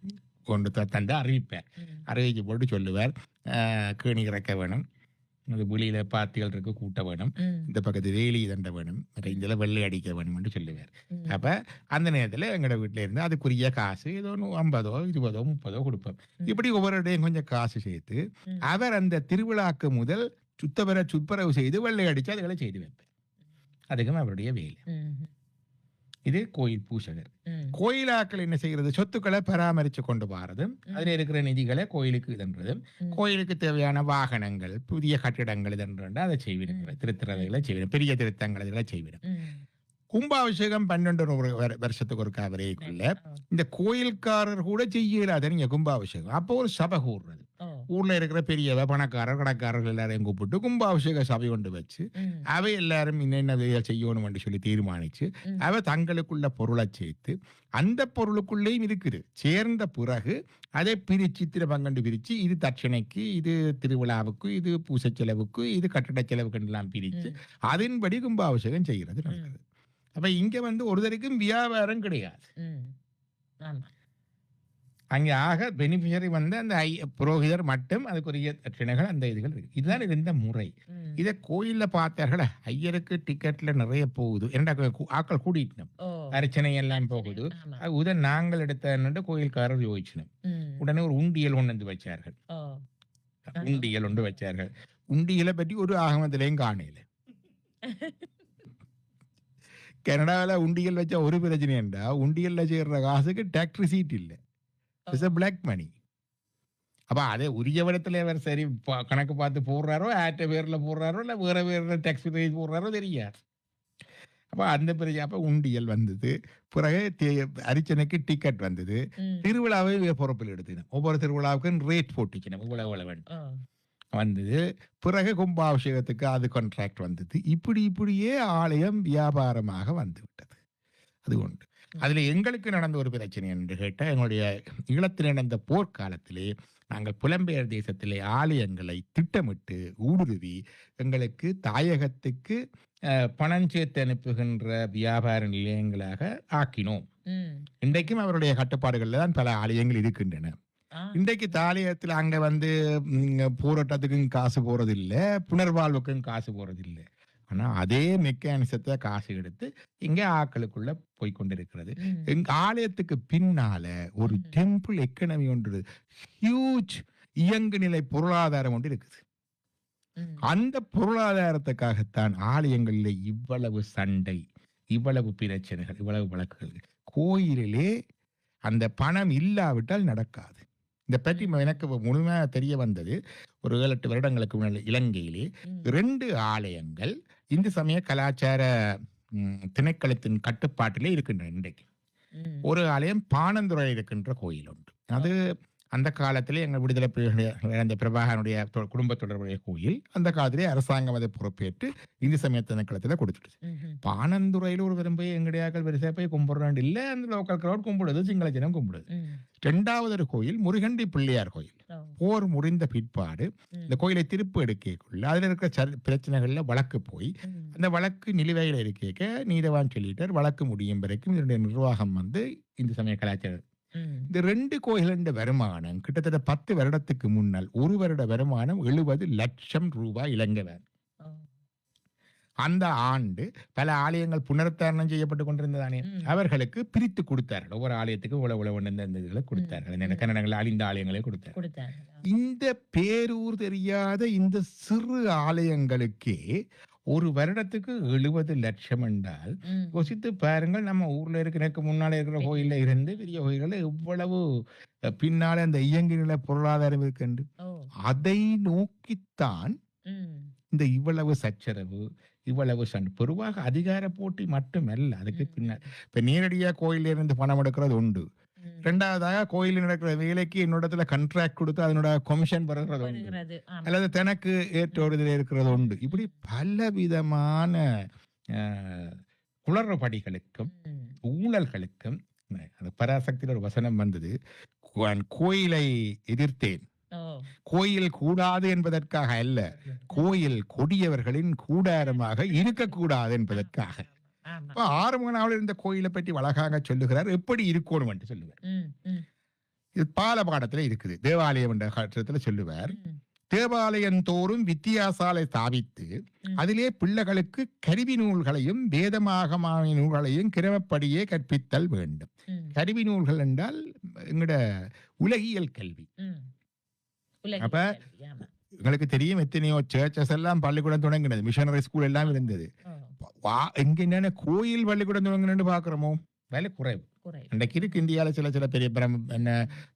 [SPEAKER 1] ம்.
[SPEAKER 2] கொண்டு தந்து அறிவிப்பேன்.
[SPEAKER 1] ம்.
[SPEAKER 2] அறிவிச்சு போட்டு சொல்லுவார், கேணி இறக்க வேணும், அது வெளியில பாத்திகள் இருக்கு கூட்ட வேணும்,
[SPEAKER 1] ம்.
[SPEAKER 2] இந்த பக்கத்து வேலி தண்ட வேணும், இதில் வெள்ளை அடிக்க வேணும்னு சொல்லுவார்.
[SPEAKER 1] ம்.
[SPEAKER 2] அப்ப அந்த நேரத்தில் எங்களோட வீட்டில இருந்து அதுக்குரிய காசு ஏதோ 50 20 30 கொடுப்போம்.
[SPEAKER 1] ம்.
[SPEAKER 2] இப்படி ஒவ்வொரு இடையும் கொஞ்சம் காசு சேர்த்து
[SPEAKER 1] ம்.
[SPEAKER 2] அவர் அந்த திருவிழாக்கு முதல் சுத்தரவு செய்து வெள்ளை அடிச்சு அதுகளை செய்து வைப்பார். அதுக்கும் அவருடைய வேலை.
[SPEAKER 1] ம்.
[SPEAKER 2] இது கோயில் பூசகர்.
[SPEAKER 1] ம்.
[SPEAKER 2] கோயிலாக்கள் என்ன செய்கிறது, சொத்துக்களை பராமரித்து கொண்டு போறதும் அதில் இருக்கிற நிதிகளை கோயிலுக்கு இதன்றதும்
[SPEAKER 1] ம்.
[SPEAKER 2] கோயிலுக்கு தேவையான வாகனங்கள் புதிய கட்டிடங்கள் இதன்றா அதை செய்விடும். திருத்தறதைகளை செய்விடும், பெரிய திருத்தங்கள் இதெல்லாம் செய்விடும்.
[SPEAKER 1] ம்.
[SPEAKER 2] கும்பாபிஷேகம் 12 வருஷத்துக்கு ஒரு வரைக்குள்ள
[SPEAKER 1] ஓ.
[SPEAKER 2] இந்த கோயில்காரர் கூட செய்யலாத நீங்க கும்பாபிஷேகம். அப்போ ஒரு சபை கூடுறது,
[SPEAKER 1] ஓ.
[SPEAKER 2] ஊர்ல இருக்கிற பெரியவ பணக்காரர் கடைக்காரர்கள் எல்லாரையும் கூப்பிட்டு கும்பாபிஷேக சபை கொண்டு வச்சு
[SPEAKER 1] ம்.
[SPEAKER 2] அவை எல்லாரும் என்னென்ன வேலை செய்யணும் சொல்லி தீர்மானிச்சு
[SPEAKER 1] ம்.
[SPEAKER 2] அவ தங்களுக்குள்ள பொருளை சேர்த்து அந்த பொருளுக்குள்ளேயும் இருக்குது சேர்ந்த பிறகு அதை பிரிச்சு பங்கண்டு பிரிச்சு இது தட்சணைக்கு, இது திருவிழாவுக்கு, இது பூசை செலவுக்கு, இது கட்டட செலவுக்கு எல்லாம் பிரிச்சு
[SPEAKER 1] ம்.
[SPEAKER 2] அதன்படி கும்பாபிஷேகம் செய்கிறது நடக்குது. அப்ப இங்க வந்து ஒருத்தருக்கும் வியாபாரம் கிடையாது.
[SPEAKER 1] ம். ஆமா.
[SPEAKER 2] அங்கே ஆக பெனிஃபிஷரி வந்து அந்த புரோகிதர் மட்டும், அதுக்குரிய தட்சணைகள் அந்த இதுகள் இருக்கு. இதுதான் இந்த முறை.
[SPEAKER 1] ம்.
[SPEAKER 2] இதை கோயில்ல பார்த்தார்கள ஐயருக்கு டிக்கெட்ல நிறைய போகுது, ஆக்கள் கூட்டிட்டோம்,
[SPEAKER 1] ஓ.
[SPEAKER 2] அர்ச்சனை எல்லாம் போகுது.
[SPEAKER 1] ஆமா.
[SPEAKER 2] அது உதன் நாங்கள் எடுத்த கோயில்காரர் யோசிச்சணும்.
[SPEAKER 1] ம்.
[SPEAKER 2] உடனே ஒரு உண்டியல் ஒன்று வந்து வச்சார்கள்.
[SPEAKER 1] ஓ.
[SPEAKER 2] உண்டியல் ஒன்று வச்சார்கள். உண்டியலை பற்றி ஒரு ஆகமத்திலையும் காணையில. கனடாவில் உண்டியல் வச்சா ஒரு பிரச்சனை என்றா, உண்டியல்ல சேர்ற காசுக்கு டாக்ஸ் ரிசீட் இல்லை, பிளாக் மணி. அப்ப அதே உரிய இடத்துல அவர் சரி கணக்கு பார்த்து போடுறாரோ, ஆட்ட பேர்ல போடுறாரோ, இல்ல வேற வேற டாக்ஸ் போடுறாரோ தெரியாது. அப்ப அந்த பிரச்சனை. அப்ப உண்டியல் வந்தது. பிறகு அரிச்சனைக்கு டிக்கெட் வந்தது.
[SPEAKER 1] ம்.
[SPEAKER 2] திருவிழாவை பொறுப்பில் எடுத்துக்கணும். ஒவ்வொரு திருவிழாவுக்கும் ரேட் போட்டுக்கணும், இவ்வளவு வேண்டும்
[SPEAKER 1] ஓ.
[SPEAKER 2] வந்தது. பிறகு கும்பாபிஷேகத்துக்கு அது கான்ட்ராக்ட் வந்தது. இப்படியே ஆலயம் வியாபாரமாக வந்து விட்டது. அது உண்டு. அதுல எங்களுக்கு நடந்த ஒரு பிரச்சனை என்று கேட்டால், எங்களுடைய ஈழத்தில் நடந்த போர்க்காலத்திலே நாங்கள் புலம்பெயர் தேசத்திலே ஆலயங்களை திட்டமிட்டு ஊடுருவி எங்களுக்கு தாயகத்துக்கு பணம் சேர்த்து அனுப்புகின்ற வியாபார நிலையங்களாக ஆக்கினோம்.
[SPEAKER 1] ம்.
[SPEAKER 2] இன்றைக்கும் அவருடைய கட்டுப்பாடுகளில் தான் பல ஆலயங்கள் இருக்கின்றன.
[SPEAKER 1] ஆ.
[SPEAKER 2] இன்றைக்கு தாலியத்தில் அங்க வந்து போராட்டத்துக்கும் காசு போறதில்லை, புனர்வாழ்வுக்கும் காசு போறதில்லை. ஆனா அதே மெக்கானிசத்தை காசு எடுத்து இங்க ஆக்களுக்குள்ள போய்கொண்டிருக்கிறது.
[SPEAKER 1] ம்.
[SPEAKER 2] எங்க ஆலயத்துக்கு பின்னால ஒரு டெம்பிள் எக்கனமி ஒன்று, ஹியூஜ் இயங்கு நிலை பொருளாதாரம் ஒன்று இருக்குது.
[SPEAKER 1] ம்.
[SPEAKER 2] அந்த பொருளாதாரத்துக்காகத்தான் ஆலயங்களில் இவ்வளவு சண்டை, இவ்வளவு பிரச்சனைகள், இவ்வளவு வழக்குகள். கோயிலிலே அந்த பணம் இல்லாவிட்டால் நடக்காது. இதை பற்றி எனக்கு முழுமையாக தெரிய வந்தது ஒரு 7-8 வருடங்களுக்கு முன்னாடி. இலங்கையிலே
[SPEAKER 1] ம்.
[SPEAKER 2] 2 ஆலயங்கள் இந்து சமய கலாச்சார திணைக்களத்தின் கட்டுப்பாட்டிலே இருக்கின்றன இன்றைக்கு.
[SPEAKER 1] ம்.
[SPEAKER 2] ஒரு ஆலயம் பாணந்துறையில் இருக்கின்ற கோயில் உண்டு. அது அந்த காலத்திலே எங்கள் விடுதலை அந்த பிரபாகரனுடைய குடும்ப தொடர்புடைய கோயில். அந்த காலத்திலே அரசாங்கம் அதை பொறுப்பேற்று இந்து சமய திணைக்களத்தில் கொடுத்துட்டு,
[SPEAKER 1] ம்ஹும்.
[SPEAKER 2] பாணந்துறையில் ஒரு போய் எங்கடையாக்கள் பெருசாக போய் கும்பிடுறாண்டு இல்லை, அந்த லோக்கல் கிரௌட் கும்பிடுது, சிங்கள ஜனம் கும்பிடுது.
[SPEAKER 1] ம்.
[SPEAKER 2] 2வது ஒரு கோயில் முருகண்டி பிள்ளையார் கோயில்.
[SPEAKER 1] ஓ.
[SPEAKER 2] போர் முடிந்த பிற்பாடு
[SPEAKER 1] ம்.
[SPEAKER 2] இந்த கோயிலை திருப்பு எடுக்கக்குள்ள அதில் இருக்கிற பிரச்சனைகள்ல வழக்கு போய்
[SPEAKER 1] ம்.
[SPEAKER 2] அந்த வழக்கு நிலுவையில் இருக்க நீதவான் சொல்லிட்டார், வழக்கு முடியும் வரைக்கும் இதனுடைய நிர்வாகம் வந்து இந்து சமய கலாச்சாரம்.
[SPEAKER 1] ம்.
[SPEAKER 2] இந்த 2 கோயிலின் வருமானம் கிட்டத்தட்ட 10 வருடத்துக்கு முன்னால் ஒரு வருட வருமானம் 70 லட்சம் ரூபாய் இலங்கை.
[SPEAKER 1] ஓ.
[SPEAKER 2] அந்த ஆண்டு பல ஆலயங்கள் புனருத்தாரணம் செய்யப்பட்டு கொண்டிருந்ததானே,
[SPEAKER 1] ம்.
[SPEAKER 2] அவர்களுக்கு பிரித்து கொடுத்தார்கள். ஒவ்வொரு ஆலயத்துக்கு உழவு இந்த இதுகளை கொடுத்தார்கள். இந்த கன்னடங்கள் அழிந்த ஆலயங்களை கொடுத்தார்கள்.
[SPEAKER 1] கொடுத்தாங்க.
[SPEAKER 2] இந்த பேரூர் தெரியாத இந்த சிறு ஆலயங்களுக்கே ஒரு வருடத்துக்கு 70 லட்சம் என்றால்
[SPEAKER 1] ம்.
[SPEAKER 2] யோசித்து பாருங்கள். நம்ம ஊர்ல இருக்கிற முன்னால இருக்கிற கோயில்ல இருந்து பெரிய கோயில்கள் எவ்வளவு பின்னால அந்த இயங்கு நிலை பொருளாதாரம் இருக்கு.
[SPEAKER 1] ஓ.
[SPEAKER 2] அதை நோக்கித்தான்
[SPEAKER 1] ம்.
[SPEAKER 2] இந்த இவ்வளவு சச்சரவு, இவ்வளவு சண்டை. பொதுவாக அதிகார போட்டி மட்டுமல்ல, அதுக்கு பின்னால் இப்ப நேரடியா கோயில இருந்து பணம் எடுக்கிறது உண்டு.
[SPEAKER 1] ம்.
[SPEAKER 2] 2வதாக கோயிலில் நடக்கிற வேலைக்கு என்னோடத்துல கண்ட்ராக்ட் கொடுத்து அதனோட கமிஷன் பெறுகிறது உண்டு,
[SPEAKER 1] வருகிறது. ஆமா.
[SPEAKER 2] அல்லது தனக்கு ஏற்ற ஒரு இதில் இருக்கிறது உண்டு. இப்படி பல விதமான குளறுபடிகளுக்கும்
[SPEAKER 1] ம்.
[SPEAKER 2] ஊழல்களுக்கும் அந்த பராசக்தியில் ஒரு வசனம் வந்தது, கோயிலை எதிர்த்தேன்,
[SPEAKER 1] ஓ!
[SPEAKER 2] கோயில் கூடாது என்பதற்காக அல்ல, கோயில் கொடியவர்களின் கூடாரமாக இருக்கக்கூடாது என்பதற்காக.
[SPEAKER 1] ஆமா.
[SPEAKER 2] இப்ப ஆறுமுகனாவில் இருந்த கோயிலை பற்றி அழகாக சொல்லுகிறார், எப்படி இருக்கணும் என்று சொல்லுவார்.
[SPEAKER 1] ம், ம்,
[SPEAKER 2] இது பாலபாடத்துல இருக்குது, தேவாலயம் என்ற கட்டத்துல சொல்லுவார்.
[SPEAKER 1] ம்,
[SPEAKER 2] தேவாலயம் தோறும் வித்தியாசாலை ஸ்தாபித்து
[SPEAKER 1] ம்.
[SPEAKER 2] அதிலே பிள்ளைகளுக்கு கருவி நூல்களையும் வேதமாகமான நூல்களையும் கிரமப்படியே கற்பித்தல் வேண்டும்.
[SPEAKER 1] ம்,
[SPEAKER 2] கருவி நூல்கள் என்றால் எங்கட உலகியல் கல்வி.
[SPEAKER 1] ம். உலகியல்
[SPEAKER 2] அப்ப
[SPEAKER 1] கல்வி, ஆமா.
[SPEAKER 2] உங்களுக்கு தெரியும், எத்தனையோ சர்ச்சஸ் எல்லாம் பள்ளிக்கூடம் தொடங்கினது, மிஷனரி ஸ்கூல் எல்லாம் இருந்தது.
[SPEAKER 1] ஓ,
[SPEAKER 2] எங்க என்னென்ன கோயில் பள்ளிக்கூடம் தொடங்கினு பாக்குறோமோ விலை குறைவு.
[SPEAKER 1] குறைவு.
[SPEAKER 2] இன்றைக்கு இருக்கு இந்தியாவில் சில பெரிய என்ன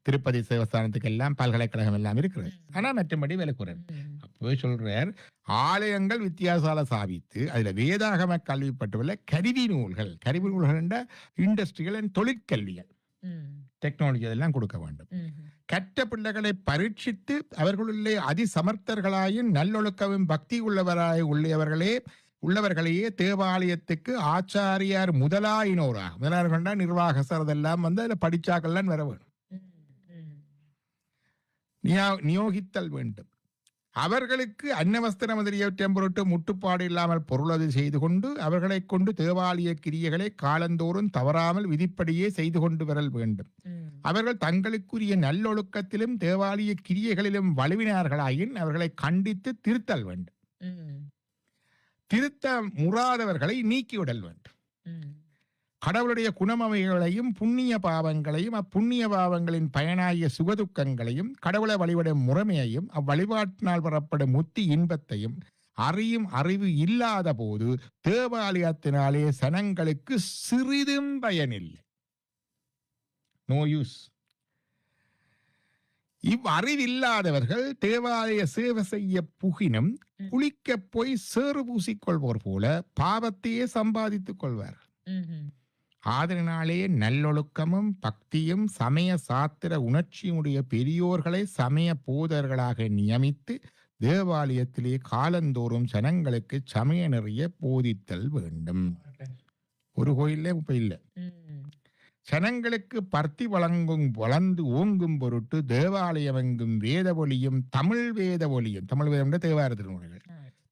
[SPEAKER 2] திருப்பதி தேவஸ்தானத்துக்கு எல்லாம் பல்கலைக்கழகம் எல்லாம் இருக்கிறது, ஆனா மற்றபடி விலை குறைவு.
[SPEAKER 1] ம்,
[SPEAKER 2] அப்போ சொல்றார், ஆலயங்கள் வித்தியாசால சாபித்து அதுல வேதாகம கல்வி பட்டுள்ள கருவி நூல்கள் என்ற இண்டஸ்ட்ரியல் தொழிற்கல்விகள்,
[SPEAKER 1] ம்,
[SPEAKER 2] டெக்னாலஜி அதெல்லாம் கொடுக்க வேண்டும்.
[SPEAKER 1] ம்,
[SPEAKER 2] கற்ற பிள்ளைகளை பரீட்சித்து அவர்களுள்ளே அதிசமர்த்தர்களாயும் நல்லொழுக்கவும் பக்தி உள்ளவர்களையே தேவாலயத்துக்கு ஆச்சாரியார் முதலாயினோராக நிர்வாகசர் அதெல்லாம் வந்து அதில் படிச்சாக்கள்லாம் வர வேணும்,
[SPEAKER 1] ம்,
[SPEAKER 2] நியோகித்தல் வேண்டும். அவர்களுக்கு அன்னவஸ்திரம் முதலியவற்றை பொருட்டு முட்டுப்பாடு இல்லாமல் பொருளது செய்து கொண்டு அவர்களை கொண்டு தேவாலய கிரியைகளை காலந்தோறும் தவறாமல் விதிப்படியே செய்து கொண்டு வரல் வேண்டும்.
[SPEAKER 1] ம்,
[SPEAKER 2] அவர்கள் தங்களுக்குரிய நல்லொழுக்கத்திலும் தேவாலய கிரியைகளிலும் வலுவினார்களாயின் அவர்களை கண்டித்து திருத்தல் வேண்டும்.
[SPEAKER 1] ம்,
[SPEAKER 2] திருத்த முறாதவர்களை நீக்கிவிடல் வேண்டும்.
[SPEAKER 1] ம்,
[SPEAKER 2] கடவுளுடைய குணமவைகளையும் புண்ணிய பாவங்களையும் அப்புண்ணிய பாவங்களின் பயனாகிய சுகதுக்கங்களையும் கடவுளை வழிபடும் முறைமையையும் அவ்வழிபாட்டினால் பெறப்படும் முத்தி இன்பத்தையும் அறியும் அறிவு இல்லாத போது தேவாலயத்தினாலே சனங்களுக்கு சிறிதும் பயனில்லை. No use. இவ்வறிவில்லாதவர்கள் தேவாலய சேவை செய்ய புகினும் குளிக்க போய் சேறு பூசிக்கொள்வோர் போல பாவத்தையே சம்பாதித்துக் கொள்வார்கள்.
[SPEAKER 1] ம்,
[SPEAKER 2] ஆதலினாலே நல்லொழுக்கமும் பக்தியும் சமய சாத்திர உணர்ச்சியுடைய பெரியோர்களை சமய போதர்களாக நியமித்து தேவாலயத்திலே காலந்தோறும் ஜனங்களுக்கு சமய நிறைய போதித்தல் வேண்டும். ஒரு கோயிலே இப்ப இல்லை.
[SPEAKER 1] ம்,
[SPEAKER 2] ஜனங்களுக்கு பர்த்தி வளர்ந்து ஓங்கும் பொருட்டு தேவாலயம் எங்கும் வேத ஒலியும் தமிழ் வேதம் தேவார திருமுறைகள்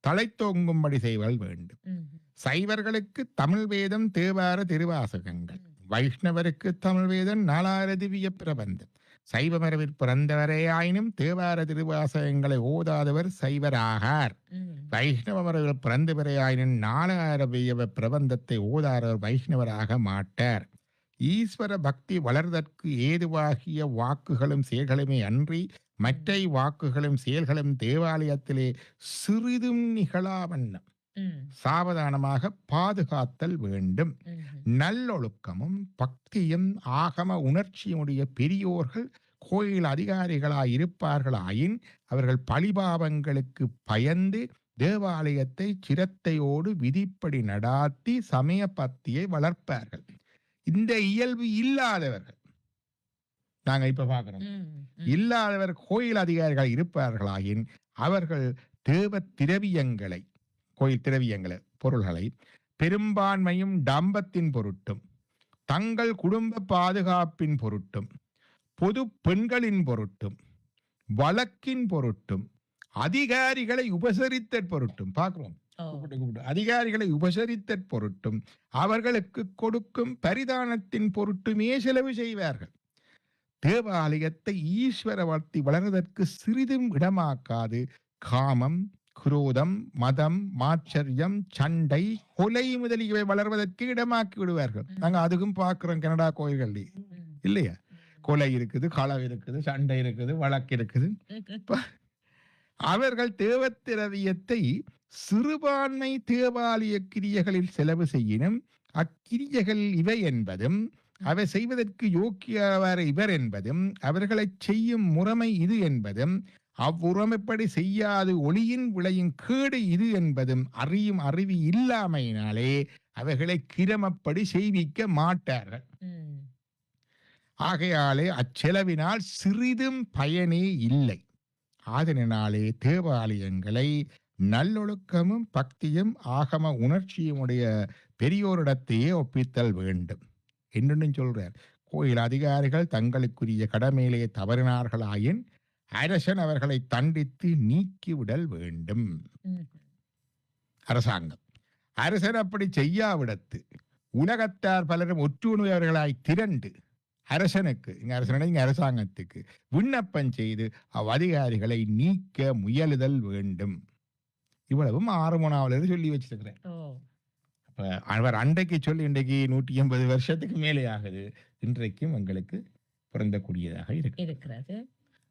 [SPEAKER 2] தலைத்தோங்கும்படி செய்வல் வேண்டும்.
[SPEAKER 1] ம்,
[SPEAKER 2] சைவர்களுக்கு தமிழ் வேதம் தேவார திருவாசகங்கள், வைஷ்ணவருக்கு தமிழ் வேதம் 4000 திவ்ய பிரபந்தம். சைவ மரபிற் பிறந்தவரேயாயினும் தேவார திருவாசகங்களை ஓதாதவர் சைவராகார்.
[SPEAKER 1] ம்,
[SPEAKER 2] வைஷ்ணவ மரபில் பிறந்தவரேயாயினும் 4000 பிரபந்தத்தை ஓதாதவர் வைஷ்ணவராக மாட்டார். ஈஸ்வர பக்தி வளர்தற்கு ஏதுவாகிய வாக்குகளும் செயல்களுமே அன்றி மற்ற வாக்குகளும் செயல்களும் தேவாலயத்திலே சிறிதும் நிகழாவண்ணம்
[SPEAKER 1] ம்,
[SPEAKER 2] சாவதானமாக பாதுகாத்தல் வேண்டும்.
[SPEAKER 1] ம்,
[SPEAKER 2] நல்லொழுக்கமும் பக்தியும் ஆகம உணர்ச்சியுடைய பெரியோர்கள் கோயில் அதிகாரிகளாயிருப்பார்களாயின் அவர்கள் பழிபாவங்களுக்கு பயந்து தேவாலயத்தை சிரத்தையோடு விதிப்படி நடாத்தி சமய பக்தியை வளர்ப்பார்கள். இந்த இயல்பு இல்லாதவர்கள் நாங்க இப்ப பாக்குறோம்,
[SPEAKER 1] ம்,
[SPEAKER 2] இல்லாதவர் கோயில் அதிகாரிகள் இருப்பார்களாயின் அவர்கள் தேவ திரவியங்களை, கோயில் திரவியங்களை பொருள்களை பெரும்பான்மையும் டம்பத்தின் பொருட்டும் தங்கள் குடும்ப பாதுகாப்பின் பொருட்டும் பொது பெண்களின் பொருட்டும் வழக்கின் பொருட்டும் அதிகாரிகளை உபசரித்த பொருட்டும் பார்க்கிறோம்.
[SPEAKER 1] ஓ,
[SPEAKER 2] அதிகாரிகளை உபசரித்த பொருட்டும் அவர்களுக்கு கொடுக்கும் பரிதானத்தின் பொருட்டுமே செலவு செய்வார்கள். தேவாலயத்தை ஈஸ்வர வாழ்த்தி வளர்வதற்கு சிறிதும் இடமாக்காது காமம், குரோதம், மதம், மாச்சரியம், சண்டை, கொலை முதலியவை வளர்வதற்கு இடமாக்கி விடுவார்கள். நாங்க அதுக்கும் பார்க்கிறோம் கனடா கோயில்கள் இல்லையா, கொலை இருக்குது, களவு இருக்குது, சண்டை இருக்குது, வழக்கு இருக்குது. அவர்கள் தேவத்திரவியத்தை சிறுபான்மை தேவாலய கிரியைகளில் செலவு செய்யினும் அக்கிரியைகள் இவை என்பதும் அவை செய்வதற்கு யோக்கியவர் இவர் என்பதும் அவர்களை செய்யும் முறைமை இது என்பதும் அவ்வுறமைப்படி செய்யாது ஒளியின் விளையும் கேடு இது என்பதும் அறியும் அறிவு இல்லாமையினாலே அவைகளை கிரமப்படி செய்விக்க மாட்டார்கள். ஆகையாலே அச்செலவினால் சிறிதும் பயனே இல்லை. ஆதலினாலே தேவாலயங்களை நல்லொழுக்கமும் பக்தியும் ஆகம உணர்ச்சியுடைய பெரியோரிடத்தையே ஒப்பித்தல் வேண்டும் என்று சொல்றார். கோயில் அதிகாரிகள் தங்களுக்குரிய கடமையிலே தவறினார்களாயின் அரசன் அவர்களை தண்டித்து நீக்கிவிடல் வேண்டும். அரசாங்கம் அரசன் அப்படி செய்யாவிடத்து உலகத்தார் பலரும் ஒற்றுணர்வர்களாய் திரண்டு அரசனுக்கு அரசாங்கத்துக்கு விண்ணப்பம் செய்து அதிகாரிகளை நீக்க முயலுதல் வேண்டும். இவ்வளவும் 6 சொல்லி வச்சிருக்கிறேன். அவர் அன்றைக்கு சொல்லி இன்றைக்கு 180 வருஷத்துக்கு மேலே ஆகுது. இன்றைக்கும் எங்களுக்கு பொருந்தக்கூடியதாக இருக்கிறது.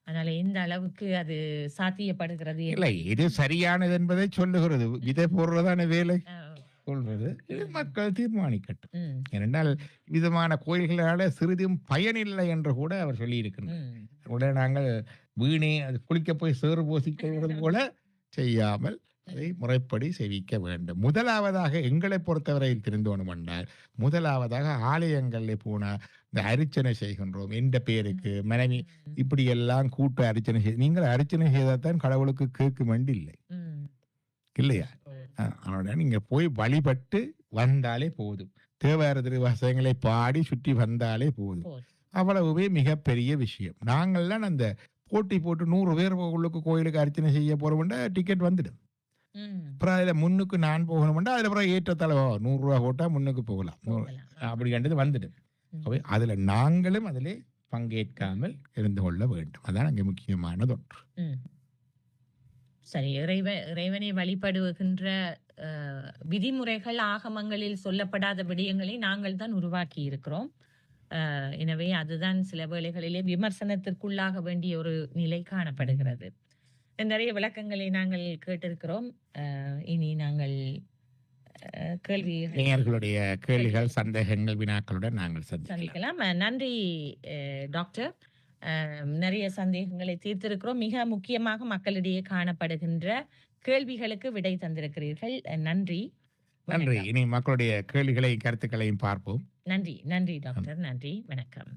[SPEAKER 1] அதனால எந்த அளவுக்கு அது சாத்தியப்படுகிறது
[SPEAKER 2] இல்லை, இது சரியானது என்பதை சொல்லுகிறது. இதை போடுறதான வேலை சொல்றது மக்கள் தீர்மானிக்கட்டும். ஏனென்றால் விதமான கோயில்களால சிறிதும் பயனில்லை என்று கூட அவர் சொல்லி இருக்கிறார். நாங்கள் வீணே அது குளிக்க போய் சேறு பூசிக்கொள்வது போல செய்யாமல் அதை முறைப்படி செய்விக்க வேண்டும். முதலாவதாக எங்களை பொறுத்தவரையில் தெரிந்தோணும் என்றால், முதலாவதாக ஆலயங்களில் போன இந்த அர்ச்சனை செய்கின்றோம் என்ற பேருக்கு மனைவி இப்படி எல்லாம் கூட்டு அர்ச்சனை செய்து நீங்கள் அர்ச்சனை செய்தால்தான் கடவுளுக்கு கேட்கும் வேண்டி இல்லை இல்லையா? அதனால நீங்க போய் வழிபட்டு வந்தாலே போதும். தேவார திருவாசகங்களை பாடி சுற்றி வந்தாலே போதும். அவ்வளவுவே மிகப்பெரிய விஷயம். நாங்கள்லாம் அந்த போட்டி போட்டு 100 பேர் உள்ளுக்கு கோயிலுக்கு அர்ச்சனை செய்ய போறோம்னா டிக்கெட் வந்துடும். அப்புறம் அதுல முன்னுக்கு நான் போகணும்னா அதுல அப்புறம் ஏற்றத்தால 100 ரூபா போட்டா முன்னுக்கு போகலாம் அப்படி கண்டது வந்துடும். அதுல நாங்களும் அதிலே பங்கேற்காமல் இருந்து கொள்ள வேண்டும். அதான் அங்கே முக்கியமானது ஒன்று.
[SPEAKER 1] சரி, இறைவனை வழிபடுகின்ற விதிமுறைகள் ஆகமங்களில் சொல்லப்படாத விடயங்களை நாங்கள் தான் உருவாக்கி இருக்கிறோம். எனவே அதுதான் சில வேளைகளிலே விமர்சனத்திற்குள்ளாக வேண்டிய ஒரு நிலை காணப்படுகிறது. நிறைய விளக்கங்களை நாங்கள் கேட்டிருக்கிறோம். இனி நாங்கள்
[SPEAKER 2] கேள்விகளுடைய கேள்விகள், சந்தேகங்கள், வினாக்களுடன் நாங்கள்
[SPEAKER 1] சந்திக்கலாம். நன்றி டாக்டர். நிறைய சந்தேகங்களை தீர்த்திருக்கிறோம். மிக முக்கியமாக மக்களிடையே காணப்படுகின்ற கேள்விகளுக்கு விடை தந்திருக்கிறீர்கள். நன்றி.
[SPEAKER 2] நன்றி. இனி மக்களுடைய கேள்விகளை, கருத்துக்களையும் பார்ப்போம்.
[SPEAKER 1] நன்றி. நன்றி டாக்டர். நன்றி. வணக்கம்.